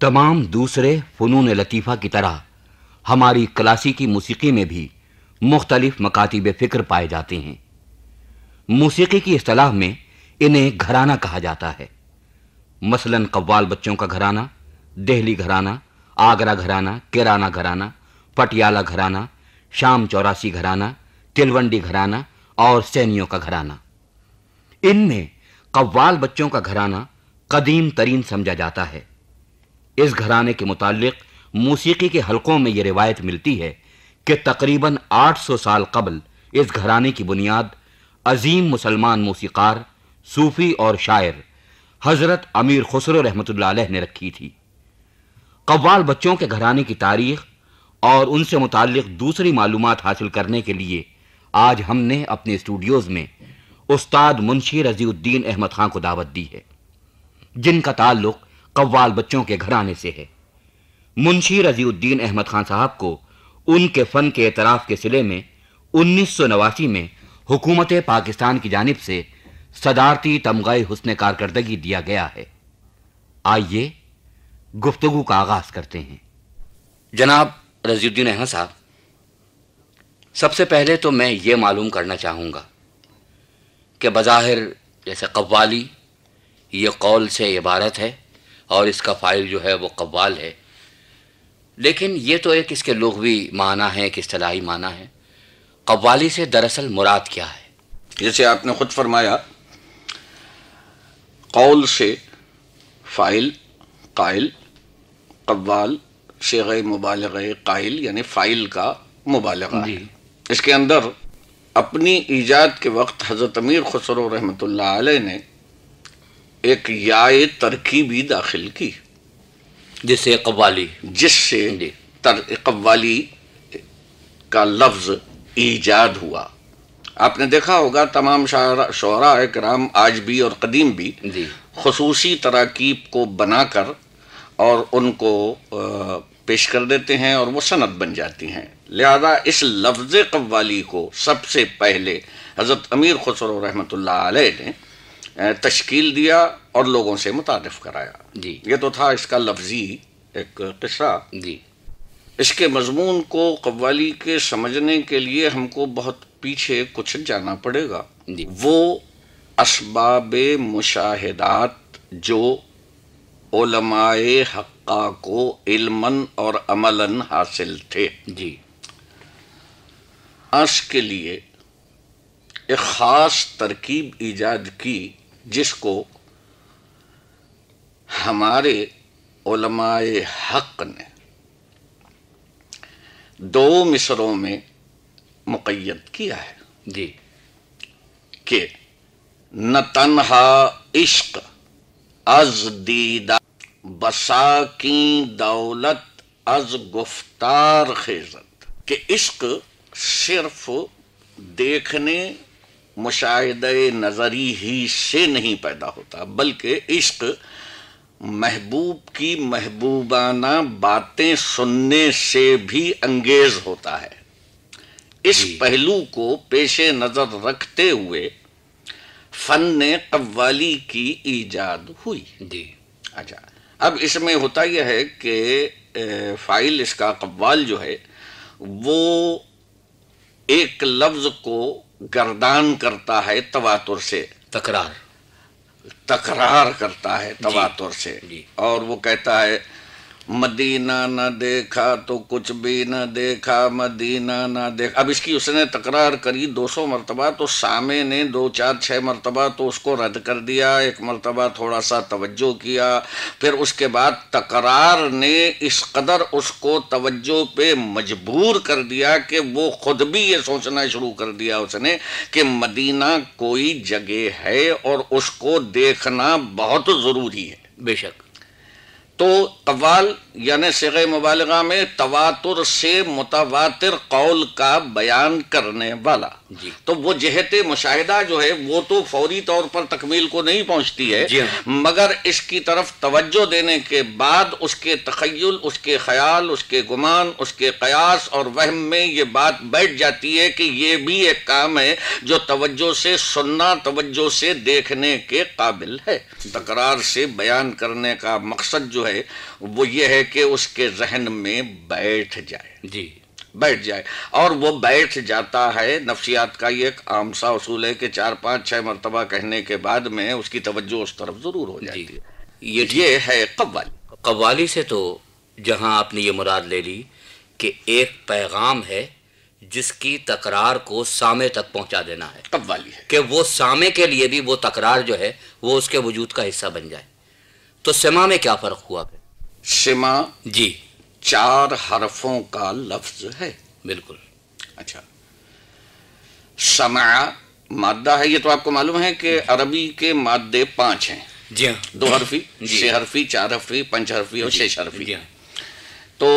تمام دوسرے فنون لطیفہ کی طرح ہماری کلاسیکی موسیقی میں بھی مختلف مکاتب فکر پائے جاتے ہیں۔ موسیقی کی اصطلاح میں انہیں گھرانہ کہا جاتا ہے۔ مثلاً قوال بچوں کا گھرانہ، دہلی گھرانہ، آگرہ گھرانہ، کیرانہ گھرانہ، پٹیالہ گھرانہ، شام چوراسی گھرانہ، تلونڈی گھرانہ اور سینیوں کا گھرانہ۔ ان میں قوال بچوں کا گھرانہ قدیم ترین سمجھا جاتا ہے۔ اس گھرانے کے متعلق موسیقی کے حلقوں میں یہ روایت ملتی ہے کہ تقریباً 800 سال قبل اس گھرانے کی بنیاد عظیم مسلمان موسیقار، صوفی اور شاعر حضرت امیر خسرو رحمۃ اللہ علیہ نے رکھی تھی۔ قوال بچوں کے گھرانے کی تاریخ اور ان سے متعلق دوسری معلومات حاصل کرنے کے لیے آج ہم نے اپنے اسٹوڈیوز میں استاد منشی رضی الدین احمد خان کو دعوت دی ہے، جن کا تعلق قوال بچوں کے گھرانے سے ہے۔ منشی رضی الدین احمد خان صاحب کو ان کے فن کے اعتراف کے صلے میں 1989 میں حکومت پاکستان کی جانب سے صدارتی تمغہ حسن کارکردگی دیا گیا ہے۔ آئیے گفتگو کا آغاز کرتے ہیں۔ جناب رضی الدین احمد صاحب، سب سے پہلے تو میں یہ معلوم کرنا چاہوں گا کہ بظاہر جیسے قوالی یہ قول سے عبارت ہے اور اس کا فاعل جو ہے وہ قوال ہے، لیکن یہ تو ایک اس کے لغوی معنی ہے، ایک اصطلاحی معنی ہے۔ قوالی سے دراصل مراد کیا ہے؟ جیسے آپ نے خود فرمایا، قول سے فاعل قائل، قوال صیغہ مبالغہ قائل یعنی فاعل کا مبالغہ ہے۔ اس کے اندر اپنی ایجاد کے وقت حضرت امیر خسرو رحمۃ اللہ علیہ نے ایک یائے ترکیبی داخل کی، جس سے قوالی قوالی کا لفظ ایجاد ہوا۔ آپ نے دیکھا ہوگا تمام شعراء کرام آج بھی اور قدیم بھی خصوصی تراکیب کو بنا کر اور ان کو پیش کر دیتے ہیں اور وہ سند بن جاتی ہیں۔ لہذا اس لفظ قوالی کو سب سے پہلے حضرت امیر خسرو رحمۃ اللہ علیہ نے تشکیل دیا اور لوگوں سے متعارف کرایا۔ یہ تو تھا اس کا لفظی ایک قصہ۔ اس کے مضمون کو قوالی کے سمجھنے کے لیے ہم کو بہت پیچھے کچھ جانا پڑے گا۔ وہ اسباب مشاہدات جو علماء حقہ کو علماً اور عملاً حاصل تھے، اس کے لیے ایک خاص ترکیب ایجاد کی جس کو ہمارے علماء حق نے 2 مصروں میں مقید کیا ہے کہ نہ تنہا عشق از دیدہ بساکیں دولت از گفتار خیزت، کہ عشق صرف دیکھنے مشاہدہ نظری ہی سے نہیں پیدا ہوتا، بلکہ عشق محبوب کی محبوبانہ باتیں سننے سے بھی انگیز ہوتا ہے۔ اس پہلو کو پیش نظر رکھتے ہوئے فن قوالی کی ایجاد ہوئی۔ اچھا، اب اس میں ہوتا یہ ہے کہ فاعل اس کا قوال جو ہے وہ ایک لفظ کو گردان کرتا ہے تواتر سے، تکرار کرتا ہے تواتر سے، اور وہ کہتا ہے مدینہ نہ دیکھا تو کچھ بھی نہ دیکھا، مدینہ نہ دیکھا۔ اب اس کی اس نے تکرار کری 200 مرتبہ، تو سامع نے 2 4 6 مرتبہ تو اس کو رد کر دیا، 1 مرتبہ تھوڑا سا توجہ کیا، پھر اس کے بعد تکرار نے اس قدر اس کو توجہ پہ مجبور کر دیا کہ وہ خود بھی یہ سوچنا شروع کر دیا اس نے کہ مدینہ کوئی جگہ ہے اور اس کو دیکھنا بہت ضروری ہے۔ بے شک۔ تو قوال یعنی صیغہ مبالغہ میں تواتر سے متواتر قول کا بیان کرنے والا جی تو وہ جہت مشاہدہ جو ہے وہ تو فوری طور پر تکمیل کو نہیں پہنچتی ہے، جی مگر اس کی طرف توجہ دینے کے بعد اس کے تخیل، اس کے خیال، اس کے گمان، اس کے قیاس اور وہم میں یہ بات بیٹھ جاتی ہے کہ یہ بھی ایک کام ہے جو توجہ سے سننا، توجہ سے دیکھنے کے قابل ہے۔ تکرار سے بیان کرنے کا مقصد جو ہے وہ یہ ہے کہ اس کے ذہن میں بیٹھ جائے، اور وہ بیٹھ جاتا ہے۔ نفسیات کا یہ ایک عام سا اصول ہے کہ 4 5 6 مرتبہ کہنے کے بعد میں اس کی توجہ اس طرف ضرور ہو جاتی ہے۔ یہ ہے قوالی۔ قوالی سے تو جہاں آپ نے یہ مراد لے لی کہ ایک پیغام ہے جس کی تکرار کو سامع تک پہنچا دینا ہے، قوالی ہے کہ وہ سامع کے لیے بھی وہ تکرار جو ہے وہ اس کے وجود کا حصہ بن جائے۔ تو سماع میں کیا فرق ہوا پھر؟ سماع جی 4 حرفوں کا لفظ ہے۔ بالکل۔ اچھا، سمع مادہ ہے، یہ تو آپ کو معلوم ہے کہ عربی کے مادے 5 ہیں، جی ہاں، 2 حرفی، جی 6 حرفی، 4 حرفی، 5 حرفی اور 6 حرفی۔ جی ہاں، تو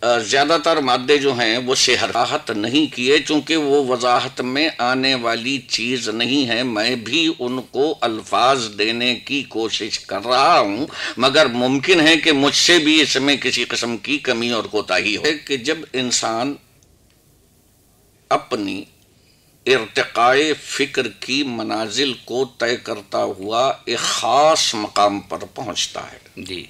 زیادہ تر مادے جو ہیں وہ 6 حرف نہیں کیے، چونکہ وہ وضاحت میں آنے والی چیز نہیں ہے۔ میں بھی ان کو الفاظ دینے کی کوشش کر رہا ہوں، مگر ممکن ہے کہ مجھ سے بھی اس میں کسی قسم کی کمی اور کوتاہی ہو، کہ جب انسان اپنی ارتقاء فکر کی منازل کو طے کرتا ہوا ایک خاص مقام پر پہنچتا ہے، جی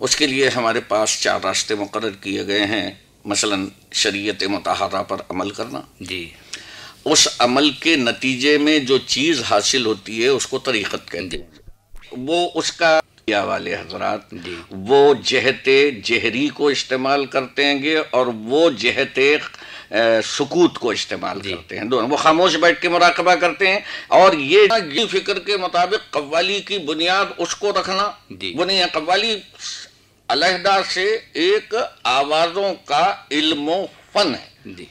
اس کے لیے ہمارے پاس 4 راستے مقرر کیے گئے ہیں۔ مثلا شریعت مطہرہ پر عمل کرنا، جی اس عمل کے نتیجے میں جو چیز حاصل ہوتی ہے اس کو طریقت کہتے ہیں۔ وہ اس کا والے حضرات جی وہ جہت جہری کو استعمال کرتے ہیں گے اور وہ جہت سکوت کو استعمال کرتے ہیں، دونوں۔ وہ خاموش بیٹھ کے مراقبہ کرتے ہیں، اور یہ فکر کے مطابق قوالی کی بنیاد اس کو رکھنا وہ نہیں ہے۔ قوالی علیحدہ سے ایک آوازوں کا علم و فن ہے۔ جی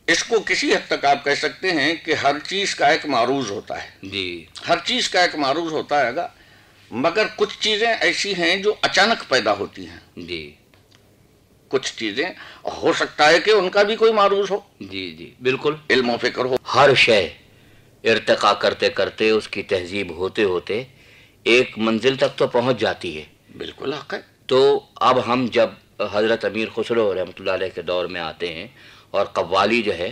اس کو کسی حد تک آپ کہہ سکتے ہیں کہ ہر چیز کا ایک معروض ہوتا ہے، جی ہر چیز کا ایک معروض ہوتا ہے گا، مگر کچھ چیزیں ایسی ہیں جو اچانک پیدا ہوتی ہیں، جی کچھ چیزیں ہو سکتا ہے کہ ان کا بھی کوئی معروض ہو، جی جی بالکل، علم و فکر ہو۔ ہر شے ارتقا کرتے کرتے اس کی تہذیب ہوتے ہوتے ایک منزل تک تو پہنچ جاتی ہے۔ بالکل حق ہے۔ تو اب ہم جب حضرت امیر خسرو رحمۃ اللہ علیہ کے دور میں آتے ہیں اور قوالی جو ہے،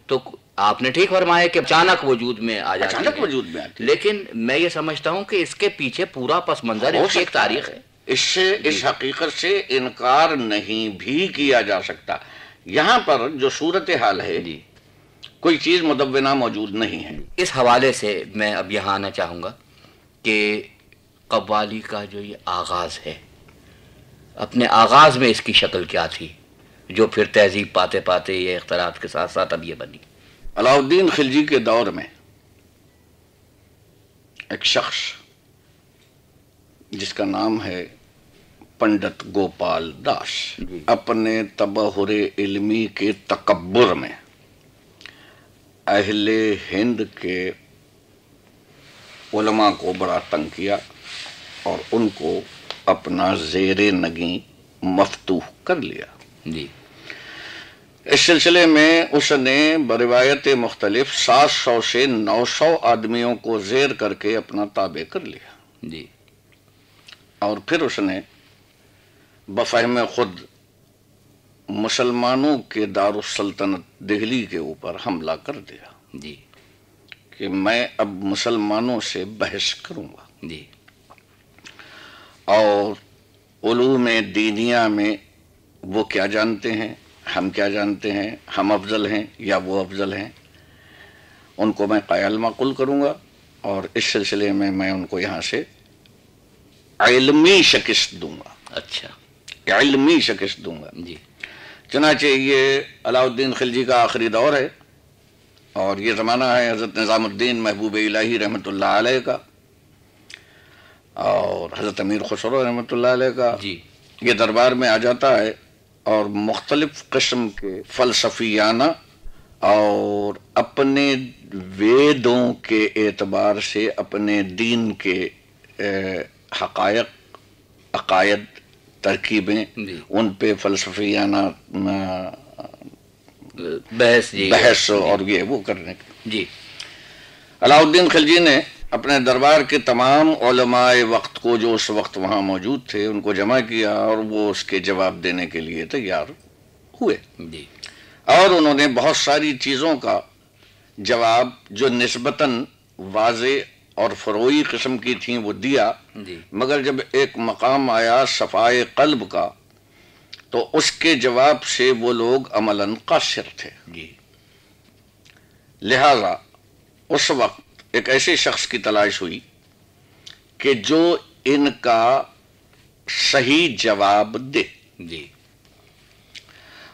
تو آپ نے ٹھیک فرمایا کہ اچانک وجود میں آ جاتی ہے، اچانک وجود میں آتی ہے، لیکن میں یہ سمجھتا ہوں کہ اس کے پیچھے پورا پس منظر اس کی ایک تاریخ ہے۔ اس حقیقت سے انکار نہیں بھی کیا جا سکتا۔ یہاں پر جو صورتحال ہے، جی کوئی چیز مدونہ موجود نہیں ہے۔ اس حوالے سے میں اب یہاں آنا چاہوں گا کہ قوالی کا جو یہ آغاز ہے، اپنے آغاز میں اس کی شکل کیا تھی جو پھر تہذیب پاتے پاتے یہ اختلاط کے ساتھ ساتھ اب یہ بنی؟ علاء الدین خلجی کے دور میں ایک شخص جس کا نام ہے پنڈت گوپال داس، اپنے تبحر علمی کے تکبر میں اہل ہند کے علماء کو بڑا تنگ کیا اور ان کو اپنا زیر نگیں مفتوح کر لیا۔ جی اس سلسلے میں اس نے بروایت مختلف 700 سے 900 آدمیوں کو زیر کر کے اپنا تابع کر لیا، جی اور پھر اس نے بفہم خود مسلمانوں کے دارالسلطنت دہلی کے اوپر حملہ کر دیا جی کہ میں اب مسلمانوں سے بحث کروں گا، جی اور علوم دینیہ میں وہ کیا جانتے ہیں، ہم کیا جانتے ہیں، ہم افضل ہیں یا وہ افضل ہیں، ان کو میں قائل معقول کروں گا، اور اس سلسلے میں ان کو یہاں سے علمی شکست دوں گا۔ اچھا، علمی شکست دوں گا۔ جی چنانچہ یہ علاء الدین خلجی کا آخری دور ہے، اور یہ زمانہ ہے حضرت نظام الدین محبوب الہی رحمۃ اللہ علیہ کا اور حضرت امیر خسرو رحمۃ اللہ علیہ کا۔ جی یہ دربار میں آ جاتا ہے اور مختلف قسم کے فلسفیانہ اور اپنے ویدوں کے اعتبار سے اپنے دین کے حقائق، عقائد، ترکیبیں، جی ان پہ فلسفیانہ بحث اور یہ وہ کرنے کی. جی. علاء الدین خلجی نے اپنے دربار کے تمام علماء وقت کو جو اس وقت وہاں موجود تھے ان کو جمع کیا اور وہ اس کے جواب دینے کے لیے تیار ہوئے. جی. اور انہوں نے بہت ساری چیزوں کا جواب جو نسبتاً واضح اور فروعی قسم کی تھیں وہ دیا. جی. مگر جب ایک مقام آیا صفائے قلب کا تو اس کے جواب سے وہ لوگ عملاً قاصر تھے. جی. لہذا اس وقت ایک ایسے شخص کی تلاش ہوئی کہ جو ان کا صحیح جواب دے. جی.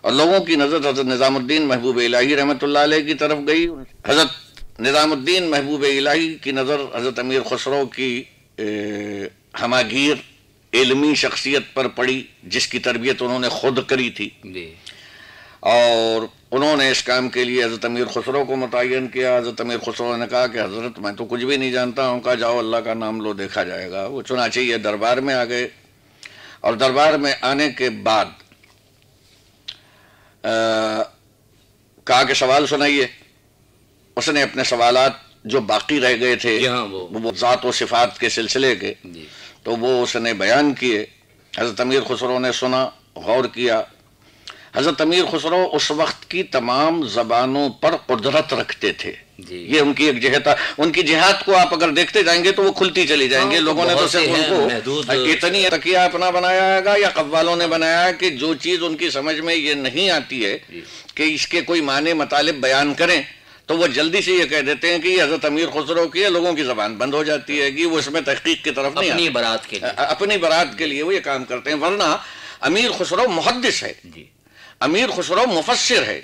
اور لوگوں کی نظر حضرت نظام الدین محبوب الہی رحمۃ اللہ علیہ کی طرف گئی. حضرت نظام الدین محبوب الہی کی نظر حضرت امیر خسرو کی ہماگیر علمی شخصیت پر پڑی جس کی تربیت انہوں نے خود کری تھی. جی. اور انہوں نے اس کام کے لیے حضرت امیر خسرو کو متعین کیا. حضرت امیر خسرو نے کہا کہ حضرت میں تو کچھ بھی نہیں جانتا ہوں. کہا جاؤ اللہ کا نام لو دیکھا جائے گا. وہ چنانچہ یہ دربار میں آ گئے اور دربار میں آنے کے بعد کہا کہ سوال سنائیے. اس نے اپنے سوالات جو باقی رہ گئے تھے وہ ذات و صفات کے سلسلے کے تو وہ اس نے بیان کیے. حضرت امیر خسرو نے سنا، غور کیا. حضرت امیر خسرو اس وقت کی تمام زبانوں پر قدرت رکھتے تھے. یہ ان کی ایک جہت، ان کی جہات کو آپ اگر دیکھتے جائیں گے تو وہ کھلتی چلی جائیں گے. لوگوں نے تو صرف ان کو اتنی تکیہ اپنا بنایا ہے یا قوالوں نے بنایا ہے کہ جو چیز ان کی سمجھ میں یہ نہیں آتی ہے کہ اس کے کوئی معنی مطالب بیان کریں تو وہ جلدی سے یہ کہہ دیتے ہیں کہ یہ حضرت امیر خسرو کی ہے. لوگوں کی زبان بند ہو جاتی ہے کہ وہ اس میں تحقیق کی طرف نہیں آتے. اپنی برات کے لیے وہ یہ کام کرتے ہیں. ورنہ امیر خسرو محدث ہے، امیر خسرو مفسر ہے،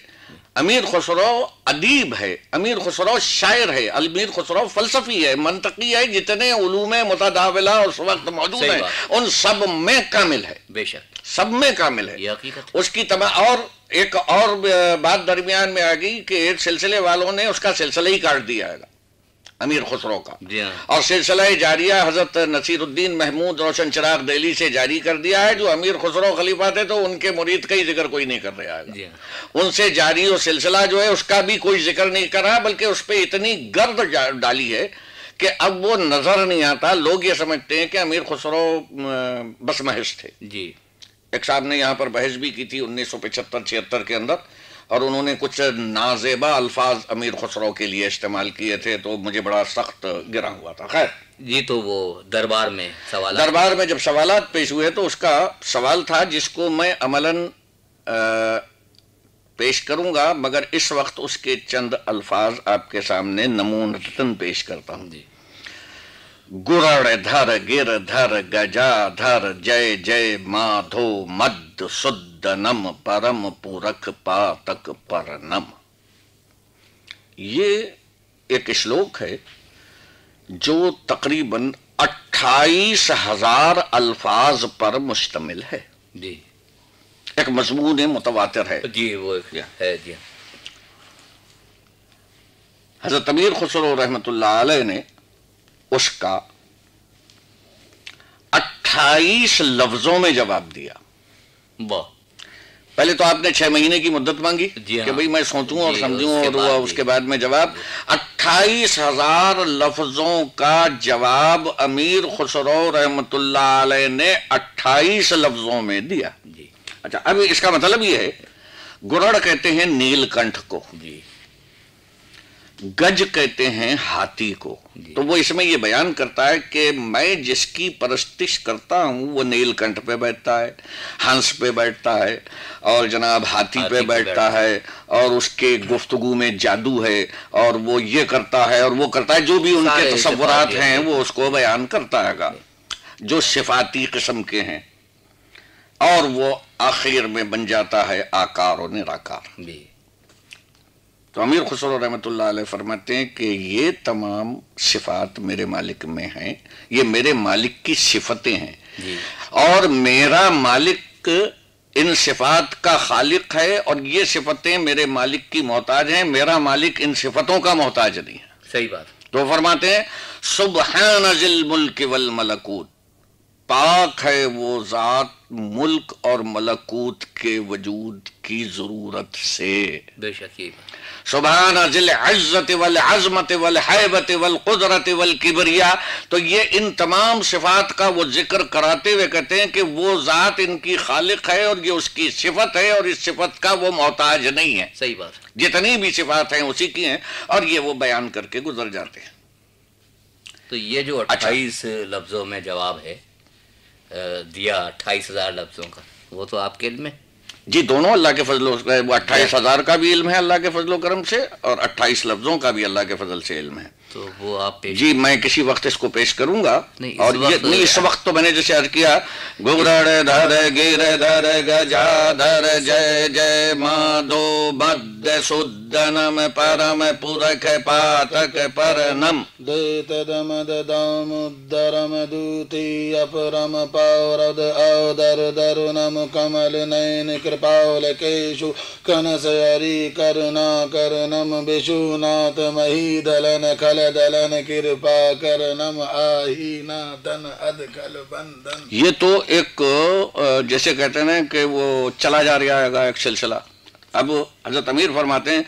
امیر خسرو ادیب ہے، امیر خسرو شاعر ہے، امیر خسرو فلسفی ہے، منطقی ہے. جتنے علوم متداولہ اس وقت موجود ہیں ان سب میں کامل ہے. بے شک سب میں کامل ہے. اس کی اور ایک اور بات درمیان میں آ گئی کہ ایک سلسلے والوں نے اس کا سلسلہ ہی کاٹ دیا ہے امیر خسرو کا، اور سلسلہ جاریہ حضرت نصیر الدین محمود روشن چراغ دہلی سے جاری کر دیا ہے. جو امیر خسرو خلیفہ تھے تو ان کے مرید کا ہی ذکر کوئی نہیں کر رہا ہے. ان سے جاری و سلسلہ جو ہے اس کا بھی کوئی ذکر نہیں کر رہا، بلکہ اس پہ اتنی گرد ڈالی ہے کہ اب وہ نظر نہیں آتا. لوگ یہ سمجھتے ہیں کہ امیر خسرو بس محض تھے. جی. ایک صاحب نے یہاں پر بحث بھی کی تھی 1975-76 کے اندر، اور انہوں نے کچھ نازیبا الفاظ امیر خسرو کے لیے استعمال کیے تھے تو مجھے بڑا سخت گرا ہوا تھا. خیر جی. تو وہ دربار میں جب سوالات پیش ہوئے تو اس کا سوال تھا جس کو میں عملاً پیش کروں گا، مگر اس وقت اس کے چند الفاظ آپ کے سامنے نمونتاً پیش کرتا ہوں. جی. گرڑ دھر گر دھر گجا دھر جے جے مادھو مد سد نم پرم پورکھ پاتک پرنم. یہ ایک شلوک ہے جو تقریباً 28,000 الفاظ پر مشتمل ہے. جی. ایک مضمون متواتر ہے. جی وہ ہے. جی. حضرت امیر خسرو رحمۃ اللہ علیہ نے اس کا 28 لفظوں میں جواب دیا. پہلے تو آپ نے 6 مہینے کی مدت مانگی کہ بھئی میں سوچوں اور سمجھوں اور اس کے بعد میں جواب. 28,000 لفظوں کا جواب امیر خسرو رحمۃ اللہ علیہ نے 28 لفظوں میں دیا. اچھا اب اس کا مطلب یہ ہے، گرڑ کہتے ہیں نیل کنٹھ کو، گج کہتے ہیں ہاتھی کو. تو وہ اس میں یہ بیان کرتا ہے کہ میں جس کی پرستش کرتا ہوں وہ نیل کنٹھ پہ بیٹھتا ہے، ہنس پہ بیٹھتا ہے، اور جناب ہاتھی پہ بیٹھتا ہے، اور اس کے گفتگو میں جادو ہے، اور وہ یہ کرتا ہے اور وہ کرتا ہے. جو بھی ان کے تصورات ہیں وہ اس کو بیان کرتا ہے گا جو صفاتی قسم کے ہیں، اور وہ آخر میں بن جاتا ہے آکار و نراکار. تو امیر خسرو رحمۃ اللہ علیہ فرماتے ہیں کہ یہ تمام صفات میرے مالک میں ہیں، یہ میرے مالک کی صفتیں ہیں. اور میرا مالک ان صفات کا خالق ہے، اور یہ صفتیں میرے مالک کی محتاج ہیں. میرا مالک ان صفتوں کا محتاج نہیں ہے. صحیح بات. تو فرماتے ہیں سبحان ذی الملک والملکوت، پاک ہے وہ ذات ملک اور ملکوت کے وجود کی ضرورت سے. بے شک یہ سبحان ذی العزت والعظمت والحیبت والقدرت والکبریاء. تو یہ ان تمام صفات کا وہ ذکر کراتے ہوئے کہتے ہیں کہ وہ ذات ان کی خالق ہے اور یہ اس کی صفت ہے اور اس صفت کا وہ محتاج نہیں ہے. صحیح بات. جتنی بھی صفات ہیں اسی کی ہیں اور یہ وہ بیان کر کے گزر جاتے ہیں. تو یہ جو 28 لفظوں میں جواب ہے دیا 28,000 لفظوں کا، وہ تو آپ کے علم میں؟ جی دونوں اللہ کے فضل و کرم. 28,000 کا بھی علم ہے اللہ کے فضل و کرم سے اور 28 لفظوں کا بھی اللہ کے فضل سے علم ہے. تو وہ آپ جی میں کسی وقت اس کو پیش کروں گا. اور نہیں اس وقت تو میں نے جیسے عرض کیا گورڑ دھر گر دھر گجا دھر جے جے مادھو بد سدنم پرم پورک پاتک پرنم دیت دم دام درم دوتی اپرم پاورد اودر درنم کمل نین کرپال کیشو کنس ہری کرنا کرنم بشو نات مہی دلن کھل دلن کرپا کرنم آہی ناتن ادکل بندن. یہ تو ایک جیسے کہتے ہیں کہ وہ چلا جا رہا ہے ایک سلسلہ. اب حضرت امیر فرماتے ہیں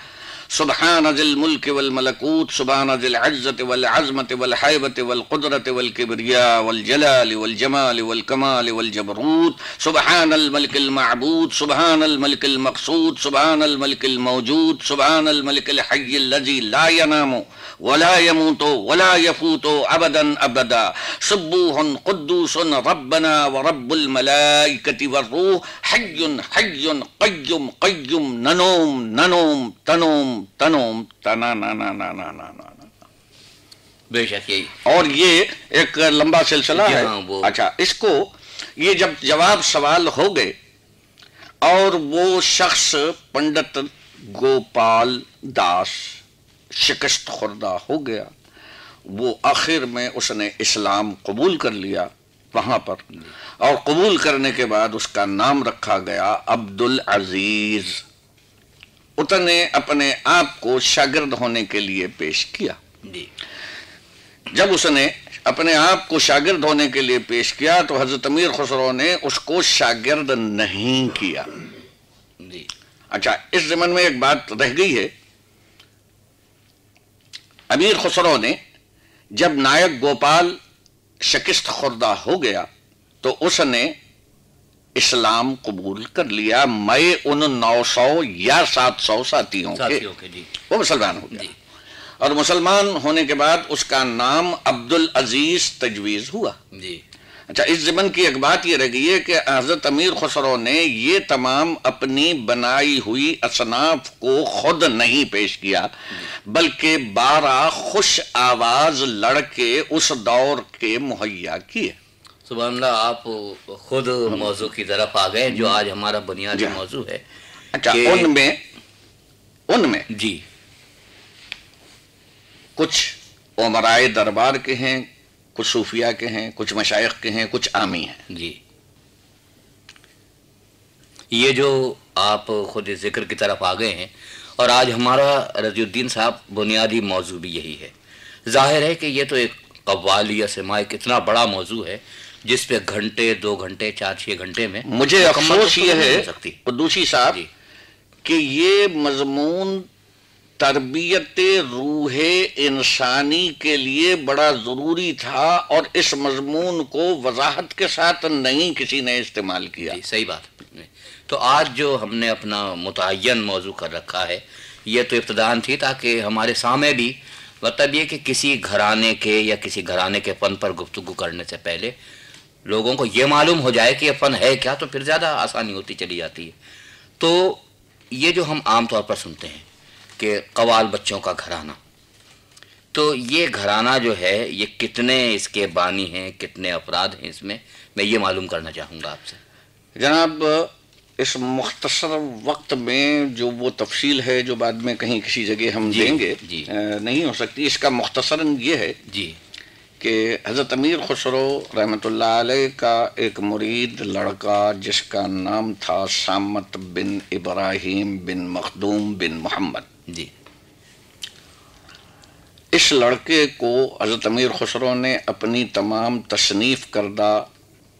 سبحان ذی الملک والملکوت سبحان ذی العزت والعظمت والحیبت والقدرت والکبریاء والجلال والجمال والکمال والجبروت سبحان الملک المعبود سبحان الملک المقصود سبحان الملک الموجود سبحان الملک الحی الذی لا ینام ولا يموت ولا يفوت ابدا ابدا سبوح قدوس ربنا ورب الملائکة والروح حی حی قیم قیم ننوم ننوم تنوم تنوم تنا نا نا نا نا نا نا. بے شک یہی. اور یہ ایک لمبا سلسلہ ہے. اچھا اس کو یہ جب جواب سوال ہو گئے اور وہ شخص پنڈت گوپال داس شکست خوردہ ہو گیا، وہ آخر میں اس نے اسلام قبول کر لیا وہاں پر، اور قبول کرنے کے بعد اس کا نام رکھا گیا عبد العزیز. اس نے اپنے آپ کو شاگرد ہونے کے لیے پیش کیا. جب اس نے اپنے آپ کو شاگرد ہونے کے لیے پیش کیا تو حضرت امیر خسرو نے اس کو شاگرد نہیں کیا. اچھا اس ضمن میں ایک بات رہ گئی ہے. امیر خسرو نے جب نائک گوپال شکست خوردہ ہو گیا تو اس نے اسلام قبول کر لیا. میں ان 900 یا 700 ساتھیوں کے وہ مسلمان ہو گیا اور مسلمان ہونے کے بعد اس کا نام عبد العزیز تجویز ہوا. اچھا اس ضمن کی ایک بات یہ رہ گئی ہے کہ حضرت امیر خسرو نے یہ تمام اپنی بنائی ہوئی اصناف کو خود نہیں پیش کیا بلکہ 12 خوش آواز لڑکے اس دور کے مہیا کیے. سبحان اللہ. آپ خود موضوع کی طرف آ گئے جو آج ہمارا بنیادی موضوع ہے. اچھا ان میں جی کچھ عمرائے دربار کے ہیں، کچھ صوفیہ کے ہیں، کچھ مشائخ کے ہیں، کچھ عامی ہیں. جی یہ جو آپ خود ذکر کی طرف آ گئے ہیں اور آج ہمارا رضی الدین صاحب بنیادی موضوع بھی یہی ہے. ظاہر ہے کہ یہ تو ایک قوالی سماع ایک اتنا بڑا موضوع ہے جس پہ گھنٹے 2 گھنٹے 4-6 گھنٹے میں مجھے افسوس یہ ہے قدوسی صاحب کہ یہ مضمون تربیت روح انسانی کے لیے بڑا ضروری تھا اور اس مضمون کو وضاحت کے ساتھ نہیں کسی نے استعمال کیا. صحیح بات. تو آج جو ہم نے اپنا متعین موضوع کر رکھا ہے یہ تو ابتداً تھی تاکہ ہمارے سامنے بھی مطلب یہ کہ کسی گھرانے کے یا کسی گھرانے کے فن پر گفتگو کرنے سے پہلے لوگوں کو یہ معلوم ہو جائے کہ یہ فن ہے کیا، تو پھر زیادہ آسانی ہوتی چلی جاتی ہے. تو یہ جو ہم عام طور پر سنتے ہیں کہ قوال بچوں کا گھرانہ، تو یہ گھرانہ جو ہے یہ کتنے اس کے بانی ہیں، کتنے افراد ہیں اس میں یہ معلوم کرنا چاہوں گا آپ سے. جناب اس مختصر وقت میں جو وہ تفصیل ہے جو بعد میں کہیں کسی جگہ ہم دیں گے نہیں ہو سکتی. اس کا مختصراً یہ ہے کہ حضرت امیر خسرو رحمۃ اللہ علیہ کا ایک مرید لڑکا جس کا نام تھا سامت بن ابراہیم بن مخدوم بن محمد. اس لڑکے کو حضرت امیر خسرو نے اپنی تمام تصنیف کردہ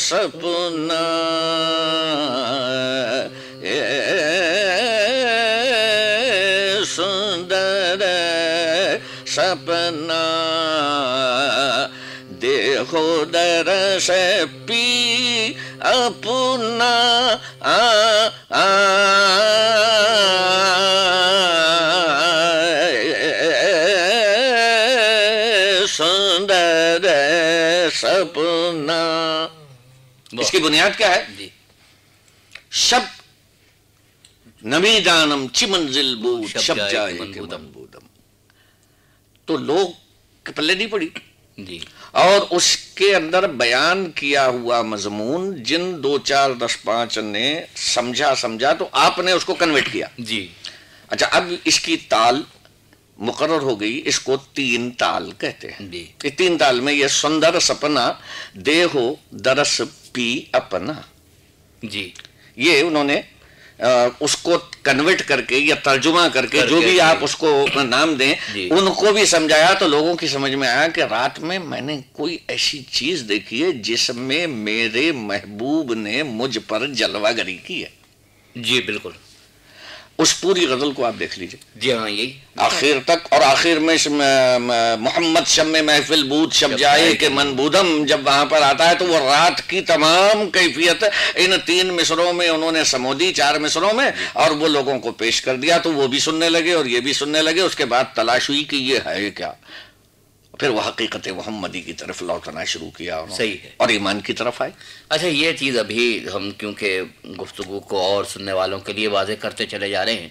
سپنا سندر سپنا دیکھو درس پی اپنا سندر سپنا. اس کی بنیاد کیا ہے؟ شب نمی دانم چی منزل بود شب جائے کہ من بودم. تو لوگ پلے نہیں پڑی جی. اور اس کے اندر بیان کیا ہوا مضمون جن 2 4 10 5 نے سمجھا تو آپ نے اس کو کنورٹ کیا جی. اچھا اب اس کی تال مقرر ہو گئی. اس کو 3 تال کہتے ہیں جی. 3 تال میں یہ سندر سپنا دیہو درس پی اپنا جی. یہ انہوں نے اس کو کنورٹ کر کے یا ترجمہ کر کے جو بھی آپ اس کو نام دیں ان کو بھی سمجھایا. تو لوگوں کی سمجھ میں آیا کہ رات میں میں نے کوئی ایسی چیز دیکھی ہے جس میں میرے محبوب نے مجھ پر جلوہ گری کی ہے جی. بالکل اس پوری غزل کو آپ دیکھ لیجئے جی. ہاں یہی آخر تک. اور آخر میں محمد شم محفل بود شب جائے کہ من بودم جب وہاں پر آتا ہے تو وہ رات کی تمام کیفیت ان 3 مصروں میں انہوں نے سمودی 4 مصروں میں اور وہ لوگوں کو پیش کر دیا. تو وہ بھی سننے لگے اور یہ بھی سننے لگے. اس کے بعد تلاش ہوئی کہ یہ ہے کیا. پھر وہ حقیقت محمدی کی طرف لوٹنا شروع کیا صحیح ہے اور ایمان کی طرف آئے. اچھا یہ چیز ابھی ہم کیونکہ گفتگو کو اور سننے والوں کے لیے واضح کرتے چلے جا رہے ہیں.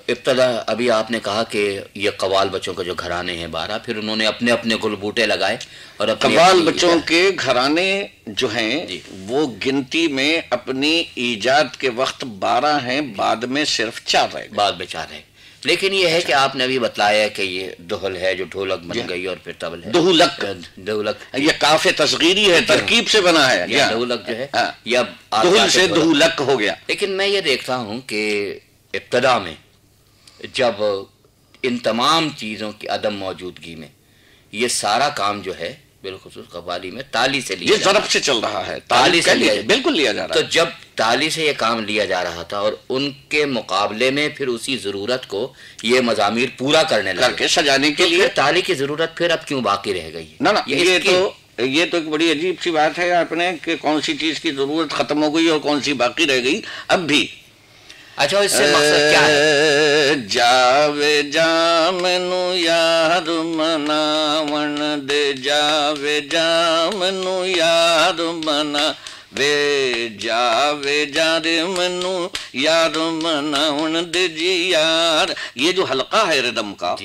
ابتدا ابھی آپ نے کہا کہ یہ قوال بچوں کے جو گھرانے ہیں 12 پھر انہوں نے اپنے اپنے گل بوٹے لگائے اور قوال بچوں کے گھرانے جو ہیں وہ گنتی میں اپنی ایجاد کے وقت 12 ہیں. بعد میں صرف 4 رہے. بعد میں 4 ہیں. لیکن یہ ہے کہ آپ نے ابھی بتلایا کہ یہ دہل ہے جو ڈھولک بن گئی اور پھر طبل ہے دہلک. یہ کاف تصغیری ہے ترکیب سے بنا ہے. دہلک جو ہے یا دہل سے دہلک ہو گیا. لیکن میں یہ دیکھتا ہوں کہ ابتدا میں جب ان تمام چیزوں کی عدم موجودگی میں یہ سارا کام جو ہے بالخصوص قوالی میں تالی سے لیا ضرب سے چل رہا ہے. تالی سے بالکل لیا جا رہا ہے. تو جب تالی سے یہ کام لیا جا رہا تھا اور ان کے مقابلے میں پھر اسی ضرورت کو یہ مضامیر پورا کرنے لگے کر کے سجانے کے لیے تالی کی ضرورت پھر اب کیوں باقی رہ گئی؟ نہ یہ تو ایک بڑی عجیب سی بات ہے آپ نے کہ کون سی چیز کی ضرورت ختم ہو گئی اور کون سی باقی رہ گئی اب بھی. اچھا اس سے مقصد کیا ہے؟ جاوے جامنو یار مناون دے جاوے جامنو یار منا وے جاوے جار منو یار مناون دے جی یار. یہ جو حلقہ ہے ردم کا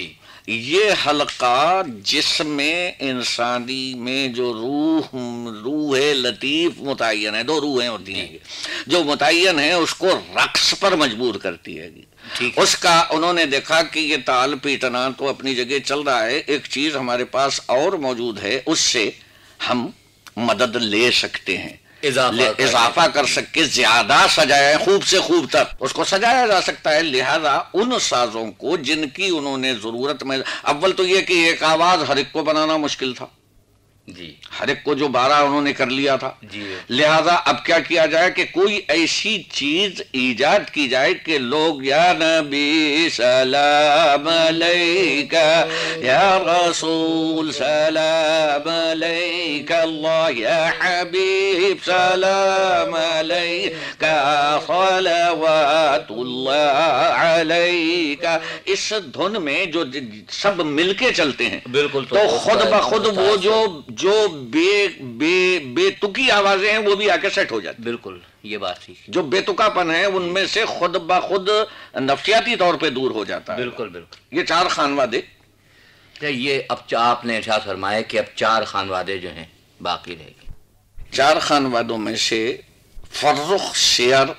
یہ حلقہ جس میں انسانی میں جو روح لطیف متعین ہے. 2 روحیں ہوتی ہیں جو متعین ہیں اس کو رقص پر مجبور کرتی ہے. اس کا انہوں نے دیکھا کہ یہ تال پیٹنا تو اپنی جگہ چل رہا ہے. ایک چیز ہمارے پاس اور موجود ہے اس سے ہم مدد لے سکتے ہیں اضافہ کر سکے زیادہ سجایا خوب سے خوب تک اس کو سجایا جا سکتا ہے. لہذا ان سازوں کو جن کی انہوں نے ضرورت میں اول تو یہ کہ ایک آواز ہر ایک کو بنانا مشکل تھا جی. ہر ایک کو جو 12 انہوں نے کر لیا تھا جی. لہذا اب کیا کیا جائے کہ کوئی ایسی چیز ایجاد کی جائے کہ لوگ یا نبی سلام علیکہ یا رسول سلام علیکہ اللہ یا حبیب سلام علیکہ صلوات اللہ علیکہ. اس دھن میں جو سب مل کے چلتے ہیں بالکل تو خود بخود وہ جو بے تکی آوازیں ہیں وہ بھی آ کے سیٹ ہو جاتی. بالکل یہ بات ٹھیک. جو بے تکا پن ہے ان میں سے خود بخود نفسیاتی طور پہ دور ہو جاتا ہے. بالکل بالکل. یہ 4 خانوادے یہ اب آپ نے ارشاد فرمایا کہ اب 4 خانوادے جو ہیں باقی رہ گئے. 4 خانوادوں میں سے فرخ سیر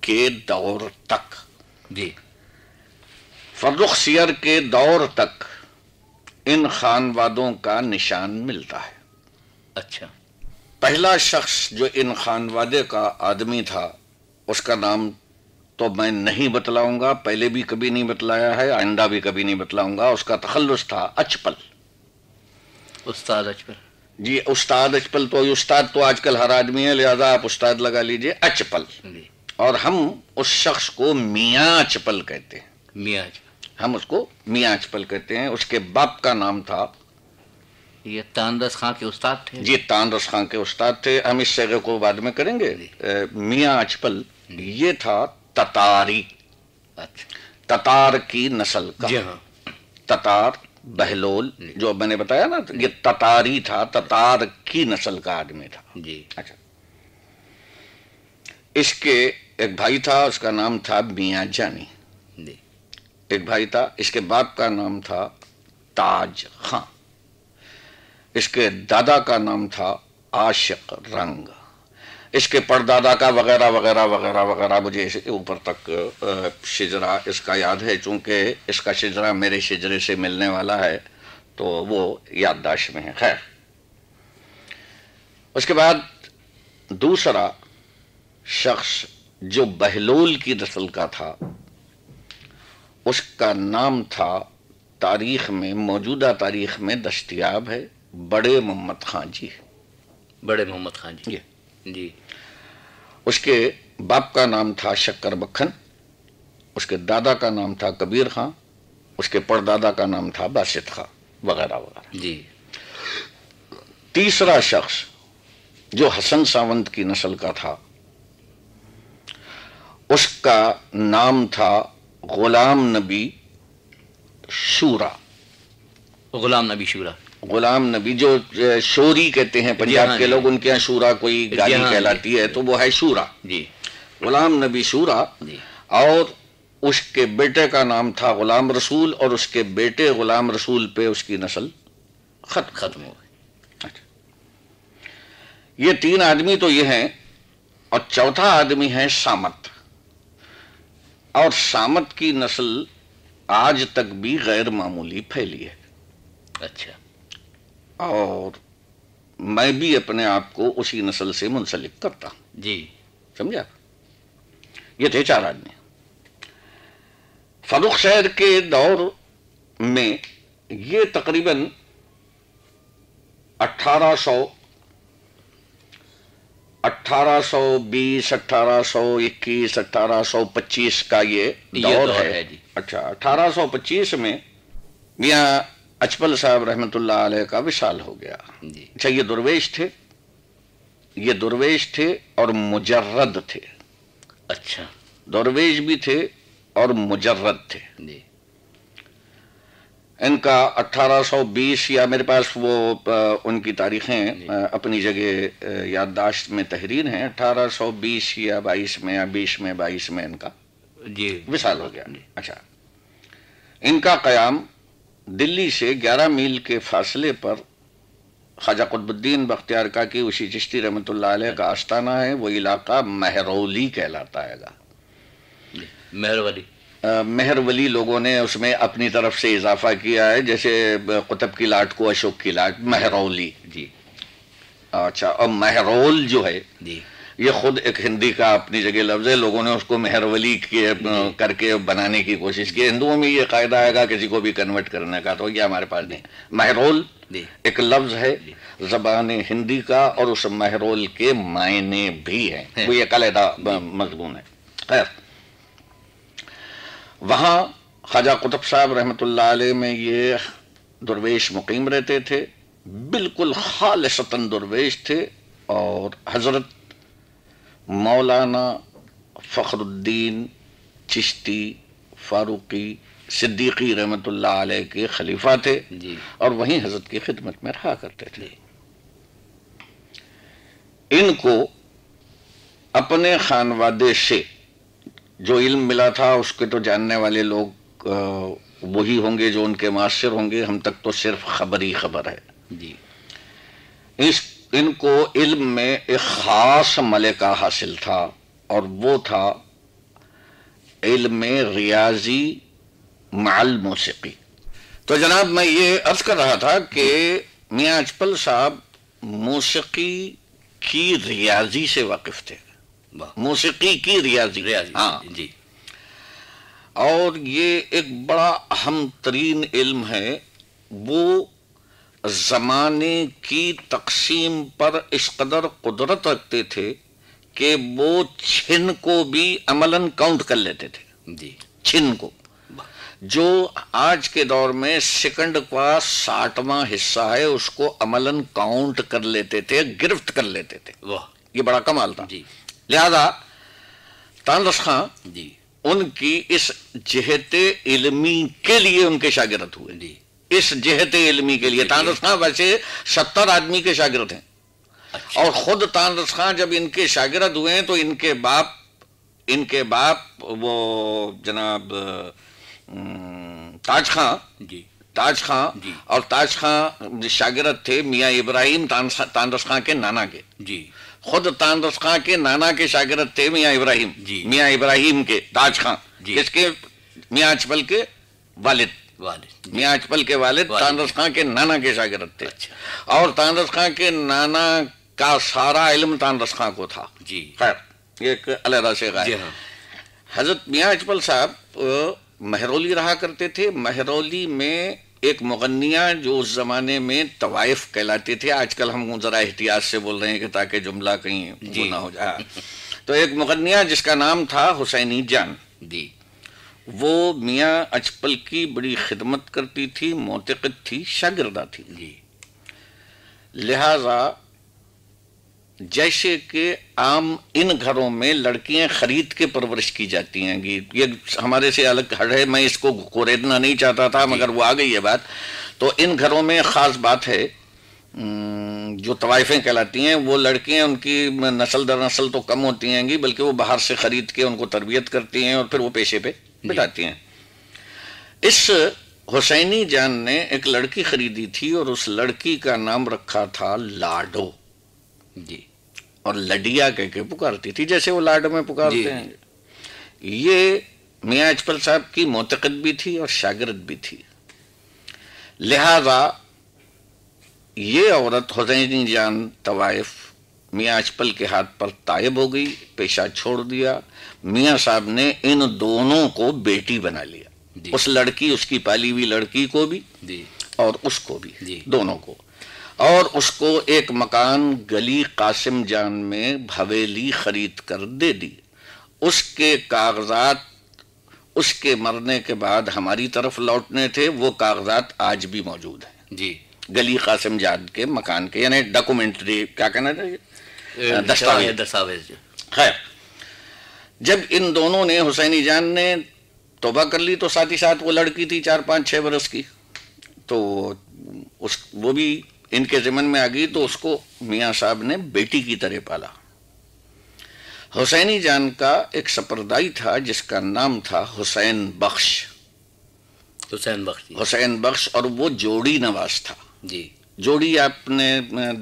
کے دور تک جی فرخ سیر کے دور تک ان خانوادوں کا نشان ملتا ہے. اچھا پہلا شخص جو ان خانوادے کا آدمی تھا اس کا نام تو میں نہیں بتلاؤں گا. پہلے بھی کبھی نہیں بتلایا ہے آئندہ بھی کبھی نہیں بتلاؤں گا. اس کا تخلص تھا اچپل. استاد اچپل جی استاد اچپل تو استاد تو آج کل ہر آدمی ہے، لہذا آپ استاد لگا لیجئے. اچپل، اور ہم اس شخص کو میاں اچپل کہتے ہیں. میاں ہم اس کو میاں اچپل کہتے ہیں. اس کے باپ کا نام تھا، یہ تاندرس خان کے استاد تھے. جی تاندرس خان کے استاد تھے. ہم اس صیغے کو بعد میں کریں گے. میاں اچپل یہ تھا تتاری، تتار کی نسل کا. جی ہاں، تتار بہلول جو میں نے بتایا نا، یہ تتاری تھا، تتار کی نسل کا آدمی تھا. جی اچھا، اس کے ایک بھائی تھا، اس کا نام تھا میاں جانی. جی ایک بھائی تھا، اس کے باپ کا نام تھا تاج خان. اس کے دادا کا نام تھا عاشق رنگ. اس کے پردادا کا وغیرہ وغیرہ وغیرہ وغیرہ. مجھے اوپر تک شجرا اس کا یاد ہے، چونکہ اس کا شجرا میرے شجرے سے ملنے والا ہے تو وہ یادداشت میں ہے. خیر، اس کے بعد دوسرا شخص جو بہلول کی نسل کا تھا، اس کا نام تھا، تاریخ میں، موجودہ تاریخ میں دستیاب ہے، بڑے محمد خان جی. بڑے محمد خان جی. جی اس کے باپ کا نام تھا شکر بکھن. اس کے دادا کا نام تھا کبیر خان. اس کے پردادا کا نام تھا باسط خان، وغیرہ وغیرہ. جی تیسرا شخص جو حسن ساونت کی نسل کا تھا، اس کا نام تھا غلام نبی شورا. غلام نبی شورا. غلام نبی جو شوری کہتے ہیں پنجاب کے لوگ، ان کے یہاں شورا کوئی گالی کہلاتی ہے، تو وہ ہے شورا. جی غلام نبی شورا. اور اس کے بیٹے کا نام تھا غلام رسول، اور اس کے بیٹے غلام رسول پہ اس کی نسل ختم ہو گئی. یہ تین آدمی تو یہ ہیں، اور چوتھا آدمی ہے سامت. اور سامت کی نسل آج تک بھی غیر معمولی پھیلی ہے. اچھا. اور میں بھی اپنے آپ کو اسی نسل سے منسلک کرتا ہوں. جی سمجھا. یہ تھے چار آدمی. فروخ شہر کے دور میں یہ تقریباً 1820 1821 1825 کا یہ دور ہے. اچھا، 1825 میں میاں اچپل صاحب رحمۃ اللہ علیہ کا وصال ہو گیا. اچھا، یہ درویش تھے اور مجرد تھے. اچھا، درویش بھی تھے اور مجرد تھے. ان کا 1820 یا میرے پاس وہ ان کی تاریخیں اپنی جگہ یادداشت میں تحریر ہیں، 1820 یا 22 میں یا 20 میں 22 میں ان کا وصال ہو گیا. اچھا، ان کا قیام دلی سے 11 میل کے فاصلے پر خواجہ قطب الدین بختیار کاکی وشی چشتی رحمۃ اللہ علیہ کا آستانہ ہے. وہ علاقہ مہرولی کہلاتا ہے گا. مہرولی لوگوں نے اس میں اپنی طرف سے اضافہ کیا ہے، جیسے قطب کی لاٹ کو اشوک کی لاٹ، مہرولی. جی اچھا. اور مہرول جو ہے یہ خود ایک ہندی کا اپنی جگہ لفظ ہے. لوگوں نے اس کو مہرولی کر کے بنانے کی کوشش کی. ہندوؤں میں یہ قاعدہ آئے گا کسی کو بھی کنورٹ کرنے کا، تو یہ ہمارے پاس نہیں. مہرول ایک لفظ ہے زبان ہندی کا، اور اس مہرول کے معنی بھی ہیں. وہ ایک علیحدہ مضمون ہے. خیر، وہاں خواجہ قطب صاحب رحمۃ اللہ علیہ میں یہ درویش مقیم رہتے تھے. بالکل خالصتاً درویش تھے. اور حضرت مولانا فخر الدین چشتی فاروقی صدیقی رحمۃ اللہ علیہ کے خلیفہ تھے، اور وہیں حضرت کی خدمت میں رہا کرتے تھے. ان کو اپنے خانوادے سے جو علم ملا تھا اس کے تو جاننے والے لوگ وہی ہوں گے جو ان کے معاصر ہوں گے. ہم تک تو صرف خبر ہی خبر ہے. ان کو علم میں ایک خاص ملکہ حاصل تھا، اور وہ تھا علم ریاضی مع الموسیقی. تو جناب میں یہ عرض کر رہا تھا کہ میاں اچپل صاحب موسیقی کی ریاضی سے واقف تھے. موسیقی کی ریاضی. ہاں جی. اور یہ ایک بڑا اہم ترین علم ہے. وہ زمانے کی تقسیم پر اس قدر قدرت رکھتے تھے کہ وہ چھن کو بھی عملاً کاؤنٹ کر لیتے تھے. جی. چھن کو جو آج کے دور میں سیکنڈ کا 60واں حصہ ہے اس کو عملاً کاؤنٹ کر لیتے تھے, گرفت کر لیتے تھے. واہ, یہ بڑا کمال تھا. جی. لہذا تانرس خاں جی ان کی اس جہت علمی کے لیے ان کے شاگرد ہوئے. جی. اس جہت علمی کے لیے تانرس خاں ویسے 70 آدمی کے شاگرد ہیں. اچھا. اور خود تانرس خاں جب ان کے شاگرد ہوئے ہیں تو ان کے باپ وہ جناب تاج خاں. جی. تاج خاں. جی. اور تاج خاں شاگرد تھے میاں ابراہیم تانرس خاں کے نانا کے. جی. خود تانرس خاں کے نانا کے شاگرد تھے میاں ابراہیم. جی. میاں ابراہیم کے تاج خاں. جی. اس کے میاں اچپل کے والد. میاں اچپل کے والد تانرس خاں کے نانا کے شاگرد تھے. اچھا. اور تانرس خاں کے نانا کا سارا علم تانرس خاں کو تھا. جی. خیر یہ ایک علیحدہ سے جی. غائب. ہاں. حضرت میاں اچپل صاحب مہرولی رہا کرتے تھے. مہرولی میں ایک مغنیہ جو اس زمانے میں طوائف کہلاتے تھے, آج کل ہم ذرا احتیاط سے بول رہے ہیں کہ تاکہ جملہ کہیں وہ نہ ہو جائے, تو ایک مغنیہ جس کا نام تھا حسینی جان. جی. وہ میاں اچپل کی بڑی خدمت کرتی تھی, معتقد تھی, شاگردہ تھی. جی. لہذا جیسے کہ عام ان گھروں میں لڑکیاں خرید کے پرورش کی جاتی ہیں, یہ ہمارے سے الگ ہے, میں اس کو کوریدنا نہیں چاہتا تھا مگر وہ آ گئی ہے بات. تو ان گھروں میں خاص بات ہے جو طوائفیں کہلاتی ہیں, وہ لڑکیاں ان کی نسل در نسل تو کم ہوتی ہیں گی بلکہ وہ باہر سے خرید کے ان کو تربیت کرتی ہیں اور پھر وہ پیشے پہ بٹھاتی ہیں. اس حسینی جان نے ایک لڑکی خریدی تھی اور اس لڑکی کا نام رکھا تھا لاڈو. جی. اور لڈیا کہہ کے پکارتی تھی جیسے وہ لاڈو میں پکارتے ہیں. یہ میاں اچپل صاحب کی معتقد بھی تھی اور شاگرد بھی تھی. لہذا یہ عورت حسینی جان طوائف میاں اچپل کے ہاتھ پر تائب ہو گئی, پیشہ چھوڑ دیا. میاں صاحب نے ان دونوں کو بیٹی بنا لیا. اس لڑکی, اس کی پالی ہوئی لڑکی کو بھی اور اس کو بھی, دونوں کو. اور اس کو ایک مکان گلی قاسم جان میں حویلی خرید کر دے دی. اس کے کاغذات اس کے مرنے کے بعد ہماری طرف لوٹنے تھے, وہ کاغذات آج بھی موجود ہیں. جی. گلی قاسم جان کے مکان کے, یعنی ڈاکومنٹری کیا کہنا چاہیے, دستاویز. خیر جب ان دونوں نے, حسینی جان نے توبہ کر لی تو ساتھ ہی ساتھ وہ لڑکی تھی 4-5-6 برس کی, تو وہ بھی ان کے ذمن میں آ گئی, تو اس کو میاں صاحب نے بیٹی کی طرح پالا. حسینی جان کا ایک سپردائی تھا جس کا نام تھا حسین بخش. حسین بخش, اور وہ جوڑی نواز تھا. جی. جوڑی آپ نے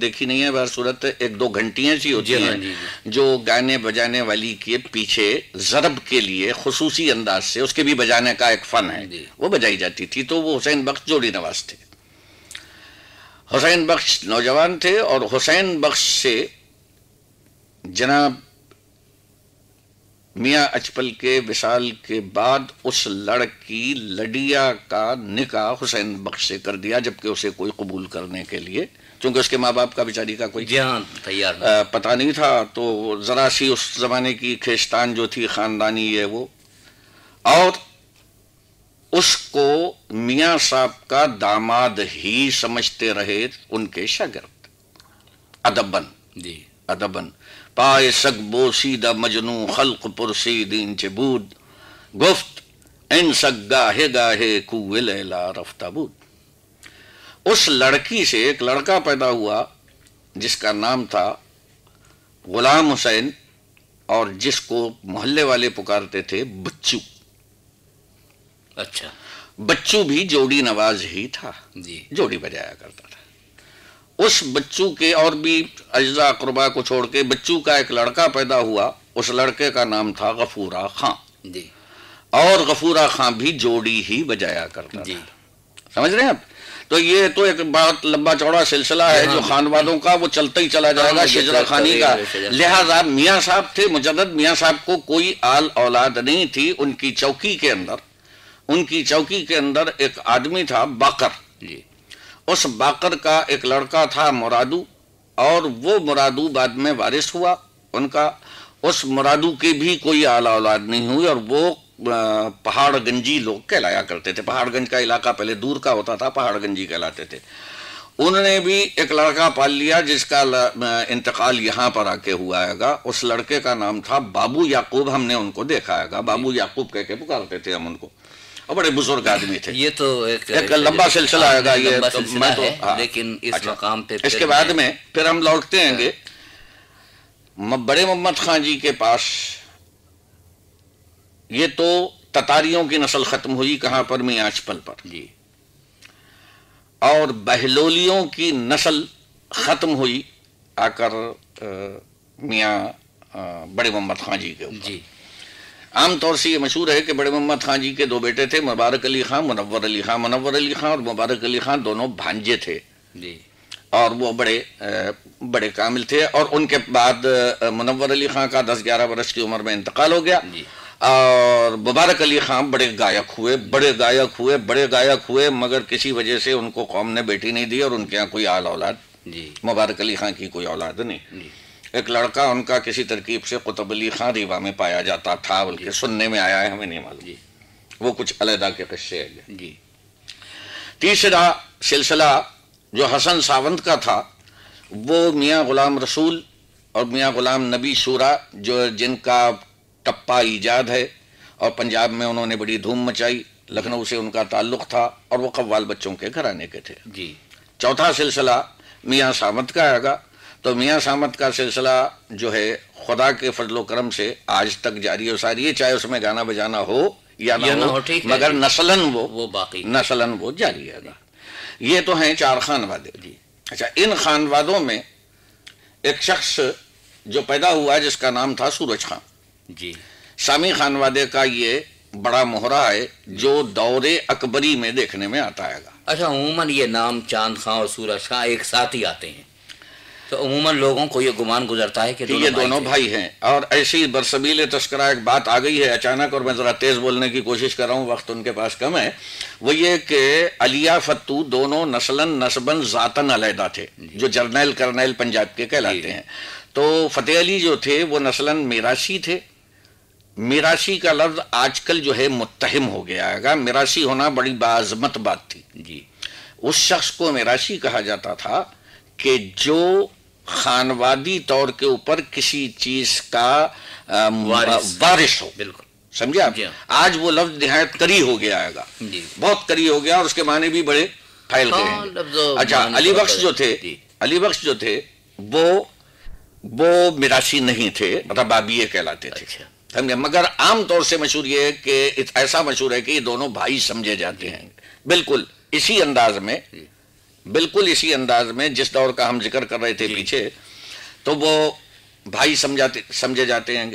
دیکھی نہیں ہے, بصورت 1-2 گھنٹیاں سی ہوتی ہیں جو گانے بجانے والی کے پیچھے ضرب کے لیے خصوصی انداز سے, اس کے بھی بجانے کا ایک فن ہے, وہ بجائی جاتی تھی. تو وہ حسین بخش جوڑی نواز تھے. حسین بخش نوجوان تھے اور حسین بخش سے جناب میاں اچپل کے وصال کے بعد اس لڑکی لڈیا کا نکاح حسین بخش سے کر دیا, جبکہ اسے کوئی قبول کرنے کے لیے, چونکہ اس کے ماں باپ کا بیچاری کا کوئی تیار پتہ نہیں تھا, تو ذرا سی اس زمانے کی کھیستان جو تھی خاندانی ہے وہ, اور اس کو میاں صاحب کا داماد ہی سمجھتے رہے ان کے شاگرد. ادبن. جی. ادبن. پائے سگ بوسیدہ مجنو خلق پرسیدین چه بود, گفت ان سگ گاہے گاہے کوئے لیلا رفتہ بود. اس لڑکی سے ایک لڑکا پیدا ہوا جس کا نام تھا غلام حسین, اور جس کو محلے والے پکارتے تھے بچو. اچھا. بچو بھی جوڑی نواز ہی تھا. جی. جوڑی بجایا کرتا تھا. اس بچو کے اور بھی اجزاء اقربا کو چھوڑ کے بچو کا ایک لڑکا پیدا ہوا, اس لڑکے کا نام تھا غفورہ خاں. جی. اور غفورہ خاں بھی جوڑی ہی بجایا کرتا تھا. سمجھ رہے ہیں آپ؟ تو یہ تو ایک بہت لمبا چوڑا سلسلہ ہے جو خانوادوں کا, وہ چلتا ہی چلا جائے گا شجرہ خانی کا. لہذا میاں صاحب تھے مجدد, میاں صاحب کو کوئی آل اولاد نہیں تھی. ان کی چوکی کے اندر ایک آدمی تھا باقر. اس باقر کا ایک لڑکا تھا مرادو، اور وہ مرادو بعد میں وارث ہوا ان کا. اس مرادو کی بھی کوئی اعلیٰ اولاد نہیں ہوئی، اور وہ پہاڑ گنجی لوگ کہلایا کرتے تھے. پہاڑ گنج کا علاقہ پہلے دور کا ہوتا تھا، پہاڑ گنجی کہلاتے تھے. انہوں نے بھی ایک لڑکا پال لیا جس کا انتقال یہاں پر آ کے ہوا ہے گا. اس لڑکے کا نام تھا بابو یعقوب. ہم نے ان کو دیکھا ہے گا، بابو یعقوب کہہ کے پکارتے تھے ہم ان کو، اور بڑے بزرگ آدمی تھے. یہ تو ایک لمبا سلسلہ ہے گا یہ، میں تو لیکن اس مقام پہ اس کے بعد میں پھر ہم لوٹتے ہیں گے بڑے محمد خان جی کے پاس. یہ تو تتاریوں کی نسل ختم ہوئی کہاں پر؟ میاں اچپل پر. جی. اور بہلولیوں کی نسل ختم ہوئی آ کر میاں بڑے محمد خان جی کے اوپر. جی. عام طور سے یہ مشہور ہے کہ بڑے محمد خان جی کے دو بیٹے تھے، مبارک علی خان، منور علی خان. منور علی خان اور مبارک علی خان دونوں بھانجے تھے. جی. اور وہ بڑے کامل تھے. اور ان کے بعد منور علی خان کا 10-11 برس کی عمر میں انتقال ہو گیا. جی. اور مبارک علی خان بڑے گائک ہوئے مگر کسی وجہ سے ان کو قوم نے بیٹی نہیں دی، اور ان کے یہاں کوئی آل اولاد. جی. مبارک علی خان کی کوئی اولاد نہیں. جی. ایک لڑکا ان کا کسی ترکیب سے قطب علی خان ریوا میں پایا جاتا تھا، بلکہ سننے میں آیا ہے، ہمیں نہیں معلوم. جی. وہ کچھ علیحدہ کے قصے ہیں. جی. تیسرا سلسلہ جو حسن ساونت کا تھا، وہ میاں غلام رسول اور میاں غلام نبی شورا، جن کا ٹپا ایجاد ہے، اور پنجاب میں انہوں نے بڑی دھوم مچائی. لکھنؤ سے ان کا تعلق تھا، اور وہ قوال بچوں کے گھرانے کے تھے. جی. چوتھا سلسلہ میاں سامت کا آئے گا. تو میاں سامت کا سلسلہ جو ہے خدا کے فضل و کرم سے آج تک جاری و ساری ہے، چاہے اس میں گانا بجانا ہو یا نہ ہو، مگر نسلاً وہ باقی، نسلاً وہ جاری ہے گا. یہ تو ہیں 4 خانوادے. جی. اچھا، ان خانوادوں میں ایک شخص جو پیدا ہوا جس کا نام تھا سورج خان. جی. سامی خانوادے کا یہ بڑا مہرہ ہے جو دور اکبری میں دیکھنے میں آتا ہے گا. اچھا، عموماً یہ نام چاند خان اور سورج خان ایک ساتھ ہی آتے ہیں، تو عموماً لوگوں کو یہ گمان گزرتا ہے کہ یہ دونوں بھائی ہیں. اور ایسی برسبیل تذکرہ ایک بات آ گئی ہے اچانک، اور میں ذرا تیز بولنے کی کوشش کر رہا ہوں، وقت ان کے پاس کم ہے. وہ یہ کہ علیہ فتو دونوں نسلاً نسباً ذاتاً علیحدہ تھے، جو جرنیل کرنیل پنجاب کے کہلاتے ہیں. تو فتح علی جو تھے وہ نسلاً میراثی تھے. میراثی کا لفظ آج کل جو ہے متہم ہو گیا ہے گا. میراثی ہونا بڑی باعظمت بات تھی. جی. اس شخص کو میراثی کہا جاتا تھا کہ جو خانوادی طور کے اوپر کسی چیز کا وارث ہو. بالکل سمجھے آپ؟ آج وہ لفظ نہایت کری ہو گیا ہے گا. جی. بہت کری ہو گیا، اور اس کے معنی بھی بڑے پھیل گئے ہیں. اچھا، علی بخش جو تھے وہ میراثی نہیں تھے، ربابیے کہلاتے تھے. سمجھے؟ مگر عام طور سے مشہور یہ ہے کہ ایسا مشہور ہے کہ یہ دونوں بھائی سمجھے جاتے ہیں. بالکل اسی انداز میں جس دور کا ہم ذکر کر رہے تھے پیچھے، تو وہ بھائی سمجھے جاتے ہیں.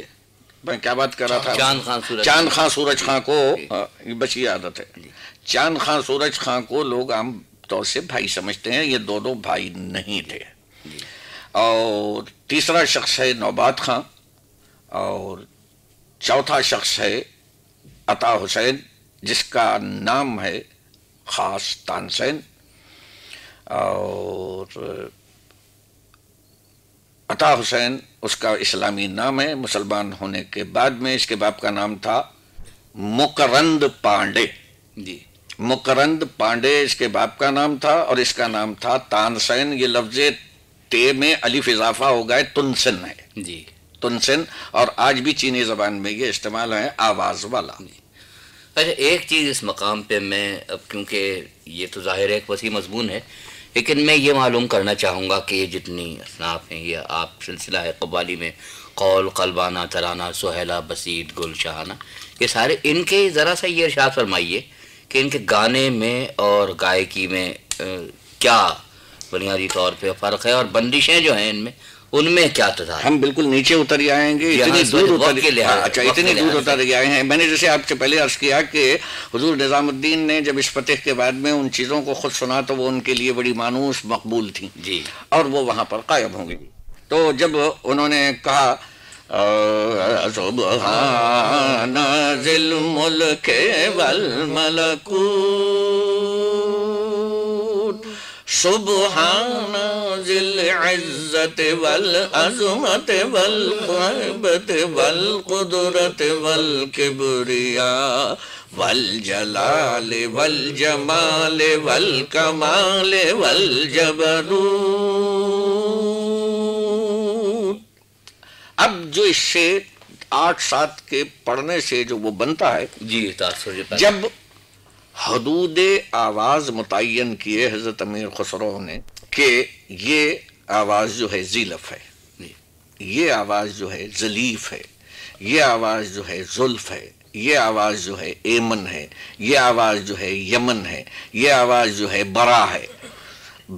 میں کیا بات کر رہا تھا؟ چاند خان سورج خان کو، بس یہ عادت ہے، چاند خان سورج خان کو لوگ عام طور سے بھائی سمجھتے ہیں. یہ دونوں بھائی نہیں تھے. اور تیسرا شخص ہے نوبات خان، اور چوتھا شخص ہے عطا حسین، جس کا نام ہے خاص تانسین. اور عطا حسین اس کا اسلامی نام ہے. مسلمان ہونے کے بعد میں اس کے باپ کا نام تھا مکرند پانڈے. جی. مکرند پانڈے اس کے باپ کا نام تھا، اور اس کا نام تھا تانسین. یہ لفظ تے میں الف اضافہ ہو گئے، تنسن ہے. جی. تنسن، اور آج بھی چینی زبان میں یہ استعمال ہے آواز والا. اچھا، ایک چیز اس مقام پہ میں اب، کیونکہ یہ تو ظاہر ہے ایک وسیع مضمون ہے، لیکن میں یہ معلوم کرنا چاہوں گا کہ یہ جتنی اصناف ہیں، یہ آپ سلسلہ ہے قوالی میں قول، قلبانہ، ترانہ، سہیلہ، بسیط، گل، شاہانہ، یہ سارے، ان کے ذرا سا یہ ارشاد فرمائیے کہ ان کے گانے میں اور گائکی میں کیا بنیادی طور پہ فرق ہے، اور بندشیں جو ہیں ان میں کیا تضاد؟ ہم بالکل نیچے اتر آئے ہیں گے، اتنی دور اتر آئے ہیں. میں نے جیسے آپ سے پہلے عرض کیا کہ حضور نظام الدین نے جب اس فتح کے بعد میں ان چیزوں کو خود سنا تو وہ ان کے لیے بڑی مانوس مقبول تھیں. جی. اور وہ وہاں پر قائم ہوں گی. تو جب انہوں نے کہا سبحان ذی الملک والملکوت سبحان ذی العزت والعظمت والمحبت والقدرت والکبریاء والجلال والجمال والکمال والجبروت. اب جو اس سے 8-7 کے پڑھنے سے جو وہ بنتا ہے جی تاثر جب حدود آواز متعین کیے حضرت امیر خسرو نے کہ یہ آواز جو ہے زیلف ہے، یہ آواز جو ہے زلیف ہے، یہ آواز جو ہے زلف ہے، یہ آواز جو ہے ایمن ہے، یہ آواز جو ہے یمن ہے، یہ آواز جو ہے برا ہے.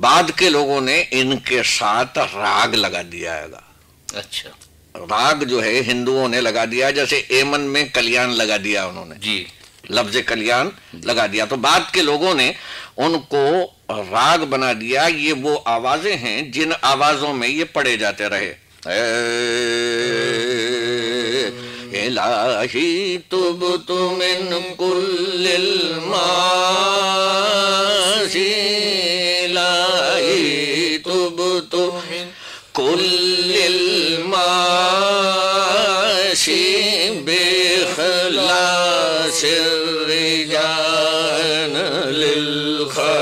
بعد کے لوگوں نے ان کے ساتھ راگ لگا دیا ہے. اچھا راگ جو ہے ہندوؤں نے لگا دیا، جیسے ایمن میں کلیان لگا دیا انہوں نے، جی لفظ کلیان لگا دیا. تو بعد کے لوگوں نے ان کو راگ بنا دیا. یہ وہ آوازیں ہیں جن آوازوں میں یہ پڑھے جاتے رہے. الہی تبت من کل المعاصی، الہی تبت من کل المعاصی بخلاص الرجال للخلاص.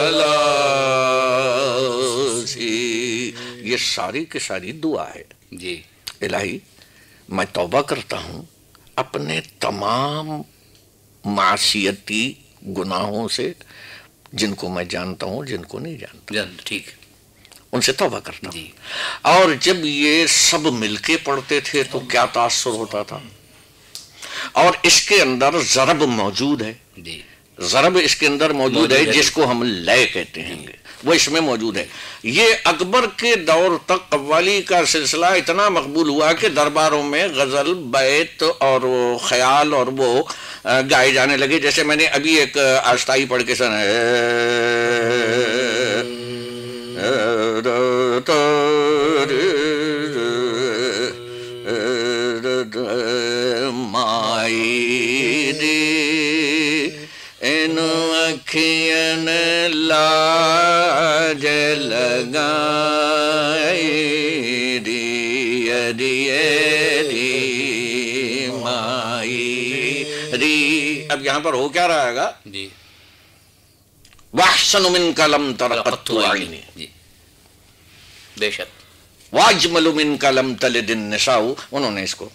یہ ساری کی ساری دعا ہے. جی الہی میں توبہ کرتا ہوں اپنے تمام معصیتی گناہوں سے، جن کو میں جانتا ہوں جن کو نہیں جانتا، ٹھیک، ان سے توبہ کرتا ہوں. جی. اور جب یہ سب مل کے پڑھتے تھے تو کیا تاثر ہوتا تھا. اور اس کے اندر ضرب موجود ہے، جی ضرب اس کے اندر موجود ہے جس کو ہم لے کہتے ہیں، وہ اس میں موجود ہے. یہ اکبر کے دور تک قوالی کا سلسلہ اتنا مقبول ہوا کہ درباروں میں غزل، بیت اور خیال اور وہ گائے جانے لگے. جیسے میں نے ابھی ایک آشتائی پڑھ کے سنا ہے، مائی دی ان اکھیاں لاج لگائی دی دی دی مائی دی. اب یہاں پر ہو کیا رہا گا؟ جی واحسن منک لم تر قط عینی، جی بے شک، واجمل منک لم تلد النساء. انہوں نے اس کو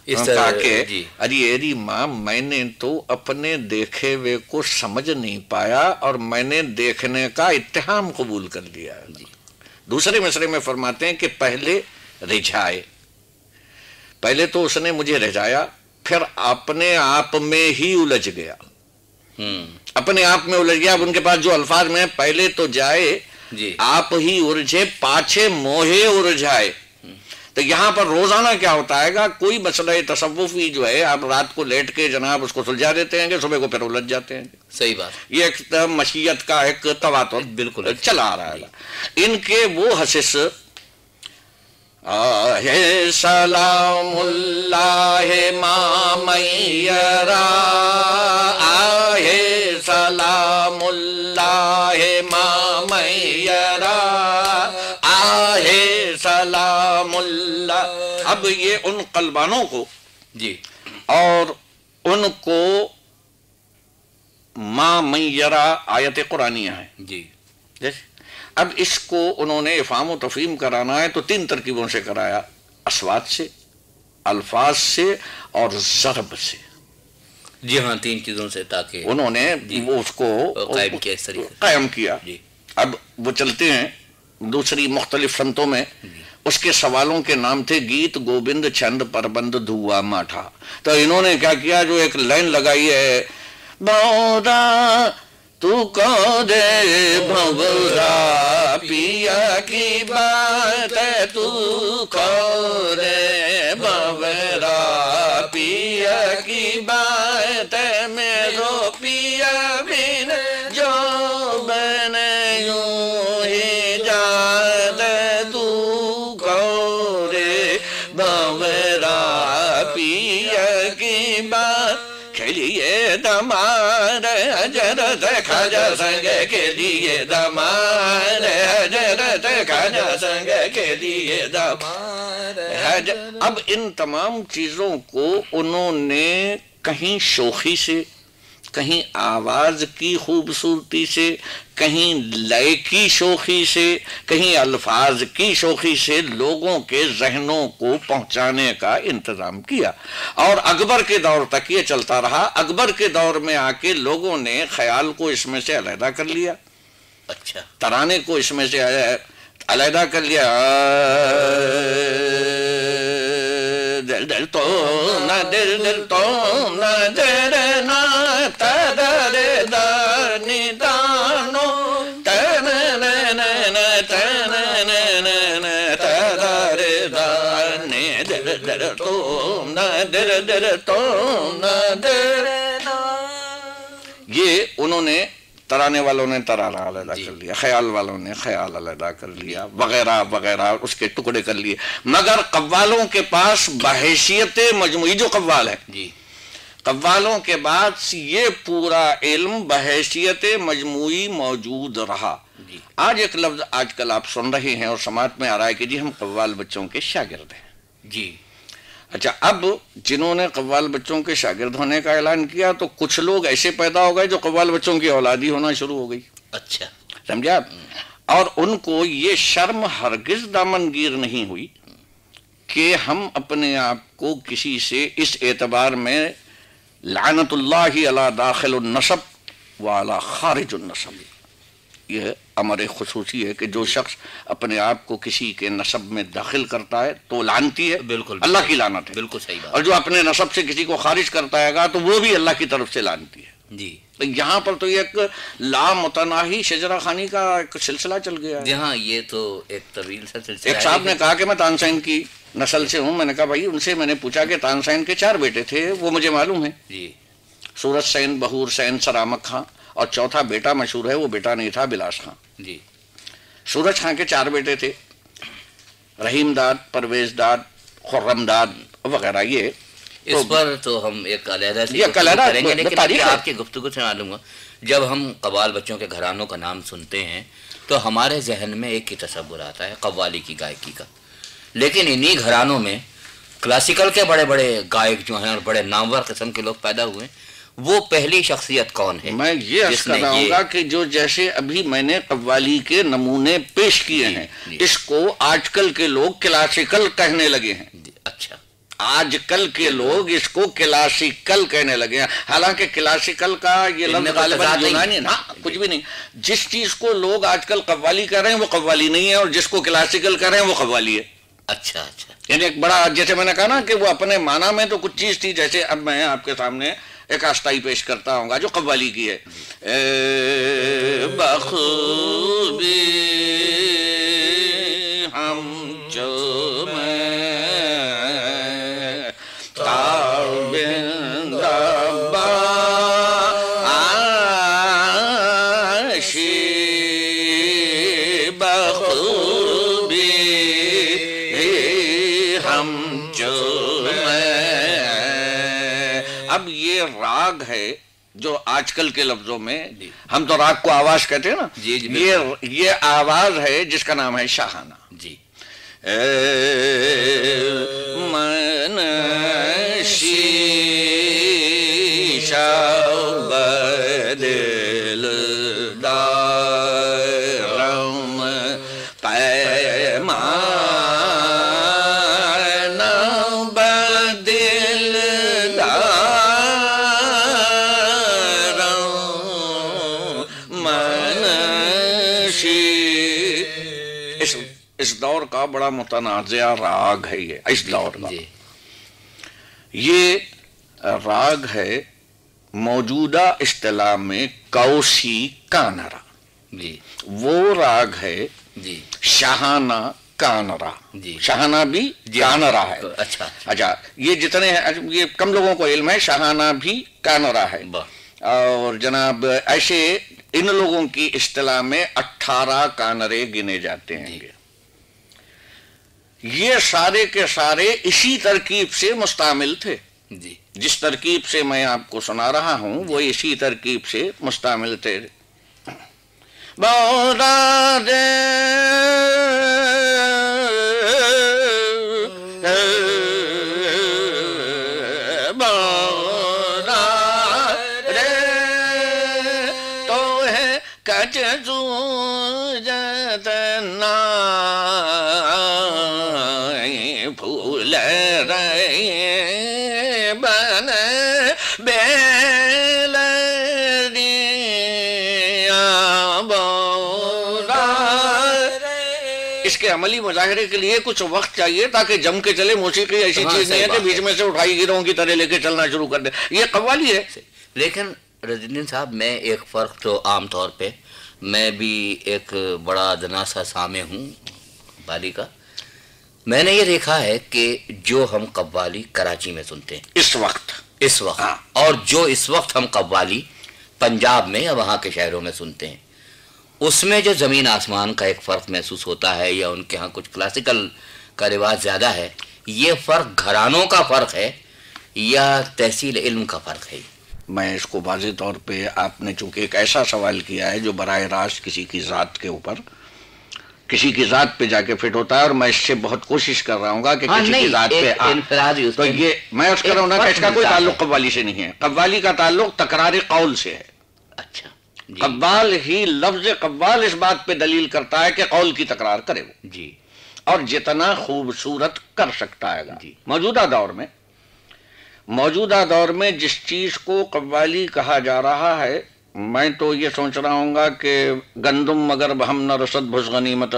کہا کہ اری ماں میں نے تو اپنے دیکھے ہوئے کو سمجھ نہیں پایا اور میں نے دیکھنے کا اتہام قبول کر لیا. دوسرے مصرے میں فرماتے ہیں کہ پہلے رجھائے، پہلے تو اس نے مجھے رجھایا، پھر اپنے آپ میں ہی الجھ گیا، اپنے آپ میں الجھ گیا. اب ان کے پاس جو الفاظ میں پہلے تو جائے آپ ہی الجھے، پاچھے موہے الجھائے. تو یہاں پر روزانہ کیا ہوتا ہے گا، کوئی مسئلہ تصوفی جو ہے آپ رات کو لیٹ کے جناب اس کو سلجھا دیتے ہیں کہ صبح کو پھر الجھ جاتے ہیں. صحیح بات. یہ ایک مشیت کا ایک تواتر بالکل چلا آ رہا ہے. ان کے وہ حسس سلام اللہ ما میرا، سلام اللہ ما میرا، سلام اللہ. اب یہ ان قلبانوں کو جی اور ان کو ما میرا آیت قرآنیہ ہے جی. اب اس کو انہوں نے افہام و تفہیم کرانا ہے تو 3 ترکیبوں سے کرایا، اصوات سے، الفاظ سے اور ضرب سے. جی ہاں 3 چیزوں سے، تاکہ انہوں نے وہ اس کو قائم کیا، اس طریقے قائم کیا. جی اب وہ چلتے ہیں دوسری مختلف سنتوں میں. اس کے سوالوں کے نام تھے گیت گوبند چھند پربند دھوا ماٹھا. تو انہوں نے کیا کیا، جو ایک لائن لگائی ہے، بودا تو کو دے بھورا پیا کی بات، تو کو دے بھورا پیا کی بات، میرو پیا بن جو بنے یوں ہی جاد، تو کو دے بھورا پیا کی بات. کھیلیے دمار حضرت خواجہ سنگ کے لیے داماد حضرت خواجہ سنگ کے لیے داماد. اب ان تمام چیزوں کو انہوں نے کہیں شوخی سے، کہیں آواز کی خوبصورتی سے، کہیں لے کی شوخی سے، کہیں الفاظ کی شوخی سے لوگوں کے ذہنوں کو پہنچانے کا انتظام کیا. اور اکبر کے دور تک یہ چلتا رہا. اکبر کے دور میں آ کے لوگوں نے خیال کو اس میں سے علیحدہ کر لیا. اچھا. ترانے کو اس میں سے علیحدہ کر لیا. دل دل تو نہ دل دل تو نہ درنا تدر دانی دانو تن تدر دانی دل دل تو نہ دل دل تو نہ درنا. یہ انہوں نے ترانے والوں نے ترانہ علیحدہ کر لیا، خیال والوں نے خیال علیحدہ کر لیا، وغیرہ وغیرہ اس کے ٹکڑے کر لیے. مگر قوالوں کے پاس بحیثیت مجموعی، جو قوال ہے قوالوں کے بعد یہ پورا علم بحیثیت مجموعی موجود رہا. آج ایک لفظ آج کل آپ سن رہے ہیں اور سماعت میں آ رہا ہے کہ جی ہم قوال بچوں کے شاگرد ہیں. جی اچھا، اب جنہوں نے قوال بچوں کے شاگرد ہونے کا اعلان کیا تو کچھ لوگ ایسے پیدا ہو گئے جو قوال بچوں کی اولادی ہونا شروع ہو گئی. اچھا، سمجھا آپ؟ اور ان کو یہ شرم ہرگز دامنگیر نہیں ہوئی کہ ہم اپنے آپ کو کسی سے اس اعتبار میں لعنت اللہ علی داخل النسب وعلی خارج النسب، یہ امر خصوصی ہے کہ جو شخص اپنے آپ کو کسی کے نسب میں داخل کرتا ہے تو لعنتی ہے. بالکل اللہ کی لعنت ہے. بالکل صحیح بات. اور جو اپنے نسب سے کسی کو خارج کرتا ہے گا تو وہ بھی اللہ کی طرف سے لعنتی ہے. جی یہاں پر تو ایک لامتناہی شجرہ خانی کا ایک سلسلہ چل گیا ہے. جی ہاں، یہ تو ایک طویل سا سلسلہ. ایک صاحب نے کہا کہ میں تانسین کی نسل سے ہوں. میں نے کہا بھائی، ان سے میں نے پوچھا کہ تانسین کے 4 بیٹے تھے، وہ مجھے معلوم ہے. جی. سورج سین، بہور سین، سرامک خان، اور چوتھا بیٹا مشہور ہے، وہ بیٹا نہیں تھا، بلاس خان. جی. سورج خان کے 4 بیٹے تھے، رحیم داد، پرویز داد، خرم داد وغیرہ. یہ اس پر تو ہم ایک علیحدہ سے کریں گے، لیکن آپ کی گفتگو سے معلوم ہوا جب ہم قوال بچوں کے گھرانوں کا نام سنتے ہیں تو ہمارے ذہن میں ایک ہی تصور آتا ہے قوالی کی گائکی کا. لیکن انہی گھرانوں میں کلاسیکل کے بڑے بڑے گائک جو ہیں اور بڑے نامور قسم کے لوگ پیدا ہوئے ہیں. وہ پہلی شخصیت کون ہے؟ میں یہ عرض کر رہا ہوں کہ جو جیسے ابھی میں نے قوالی کے نمونے پیش کیے ہیں، اس کو آج کل کے لوگ کلاسیکل کہنے لگے ہیں. اچھا، آج کل کے لوگ اس کو کلاسیکل کہنے لگے ہیں، حالانکہ کلاسیکل کا یہ لفظ غالباً یونانی ہے. کچھ بھی نہیں. جس چیز کو لوگ آج کل قوالی کہہ رہے ہیں وہ قوالی نہیں ہے، اور جس کو کلاسیکل کہہ رہے ہیں وہ قوالی ہے. اچھا اچھا. یعنی ایک بڑا، جیسے میں نے کہا نا کہ وہ اپنے معنی میں تو کچھ چیز تھی، جیسے اب میں آپ کے سامنے ایک آستائی پیش کرتا ہوں گا جو قوالی کی ہے. بخوبی ہم جو میں تابند باشی بخوبی ہم جو میں. اب یہ راگ ہے جو آج کل کے لفظوں میں، ہم تو راگ کو آواز کہتے ہیں نا. یہ آواز ہے جس کا نام ہے شاہانہ. جی. من شیشہ بدل دارم پیمان بدل دارم من شیشہ. اس دور کا بڑا متنازع راگ ہے یہ. اس دور کا یہ راگ ہے موجودہ اصطلاح میں کوسی کانرا. جی. وہ راگ ہے جی شاہانہ کانرا. جی. شاہانہ بھی کانرا ہے. اچھا اچھا. یہ جتنے ہیں، یہ کم لوگوں کو علم ہے، شاہانہ بھی کانرا ہے. اور جناب ایسے ان لوگوں کی اصطلاح میں 18 کانرے گنے جاتے ہیں. یہ سارے کے سارے اسی ترکیب سے مستعمل تھے. جی جس ترکیب سے میں آپ کو سنا رہا ہوں وہ اسی ترکیب سے مشتمل تھے. تو ہے کچ جتنا پھول رہے بن بیل اس کے عملی مظاہرے کے لیے کچھ وقت چاہیے تاکہ جم کے چلے. موسیقی ایسی چیز نہیں ہے کہ بیچ میں سے اٹھائی گیروں کی طرح لے کے چلنا شروع کر دے. یہ قوالی ہے. لیکن رضی الدین صاحب میں ایک فرق تو عام طور پہ میں بھی ایک بڑا ادنا سا سامع ہوں قوالی کا. میں نے یہ دیکھا ہے کہ جو ہم قوالی کراچی میں سنتے ہیں اس وقت اور جو اس وقت ہم قوالی پنجاب میں یا وہاں کے شہروں میں سنتے ہیں اس میں جو زمین آسمان کا ایک فرق محسوس ہوتا ہے یا ان کے ہاں کچھ کلاسیکل کا رواج زیادہ ہے. یہ فرق گھرانوں کا فرق ہے یا تحصیل علم کا فرق ہے؟ میں اس کو واضح طور پہ آپ نے چونکہ ایک ایسا سوال کیا ہے جو براہ راست کسی کی ذات کے اوپر کسی کی ذات پہ جا کے فٹ ہوتا ہے اور میں اس سے بہت کوشش کر رہا ہوں گا کہ کسی کی ذات پہ تو یہ میں اس کر رہا ہوں کہ اس کا کوئی تعلق قوالی سے نہیں ہے. قوالی کا تعلق تکرار قول سے ہے. اچھا قوال ہی لفظ قوال اس بات پہ دلیل کرتا ہے کہ قول کی تکرار کرے وہ جی اور جتنا خوبصورت کر سکتا ہے. جی موجودہ دور میں جس چیز کو قوالی کہا جا رہا ہے میں تو یہ سوچ رہا ہوں گا کہ گندم مگر بہم نہ رسد بھس غنیمت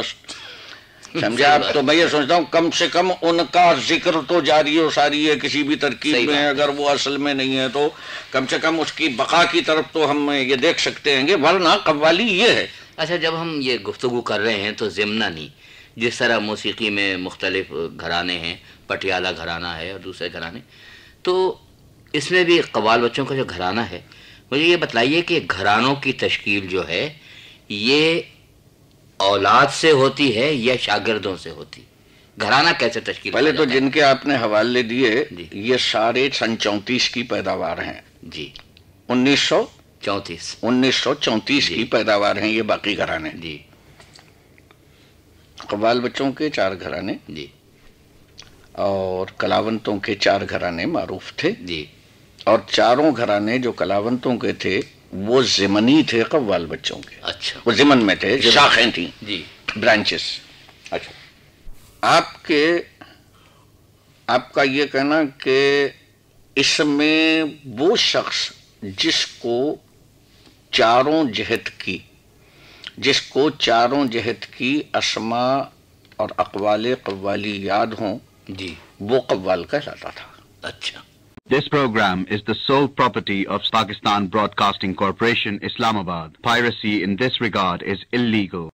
سمجھے آپ. تو میں یہ سوچتا ہوں کم سے کم ان کا ذکر تو جاری و ساری ہے کسی بھی ترکیب میں. اگر وہ اصل میں نہیں ہے تو کم سے کم اس کی بقا کی طرف تو ہم یہ دیکھ سکتے ہیں. ورنہ قوالی یہ ہے. اچھا جب ہم یہ گفتگو کر رہے ہیں تو ضمناً جس طرح موسیقی میں مختلف گھرانے ہیں پٹیالہ گھرانہ ہے اور دوسرے گھرانے تو اس میں بھی قوال بچوں کا جو گھرانہ ہے مجھے یہ بتلائیے کہ گھرانوں کی تشکیل جو ہے یہ اولاد سے ہوتی ہے یا شاگردوں سے ہوتی؟ گھرانہ کیسے تشکیل؟ پہلے تو جن کے آپ نے حوالے دیے یہ سارے سن 34 کی پیداوار ہیں. جی 1934 کی پیداوار ہیں یہ باقی گھرانے. جی قوال بچوں کے 4 گھرانے جی اور کلاونتوں کے 4 گھرانے معروف تھے. جی اور چاروں گھرانے جو کلاونتوں کے تھے وہ ضمنی تھے قوال بچوں کے. اچھا وہ ضمن میں تھے شاخیں تھیں جی برانچز. اچھا آپ کا یہ کہنا کہ اس میں وہ شخص جس کو چاروں جہت کی اسماء اور اقوال قوالی یاد ہوں جی وہ قوال کہلاتا تھا. اچھا. This program is the sole property of Pakistan Broadcasting Corporation, Islamabad. Piracy in this regard is illegal.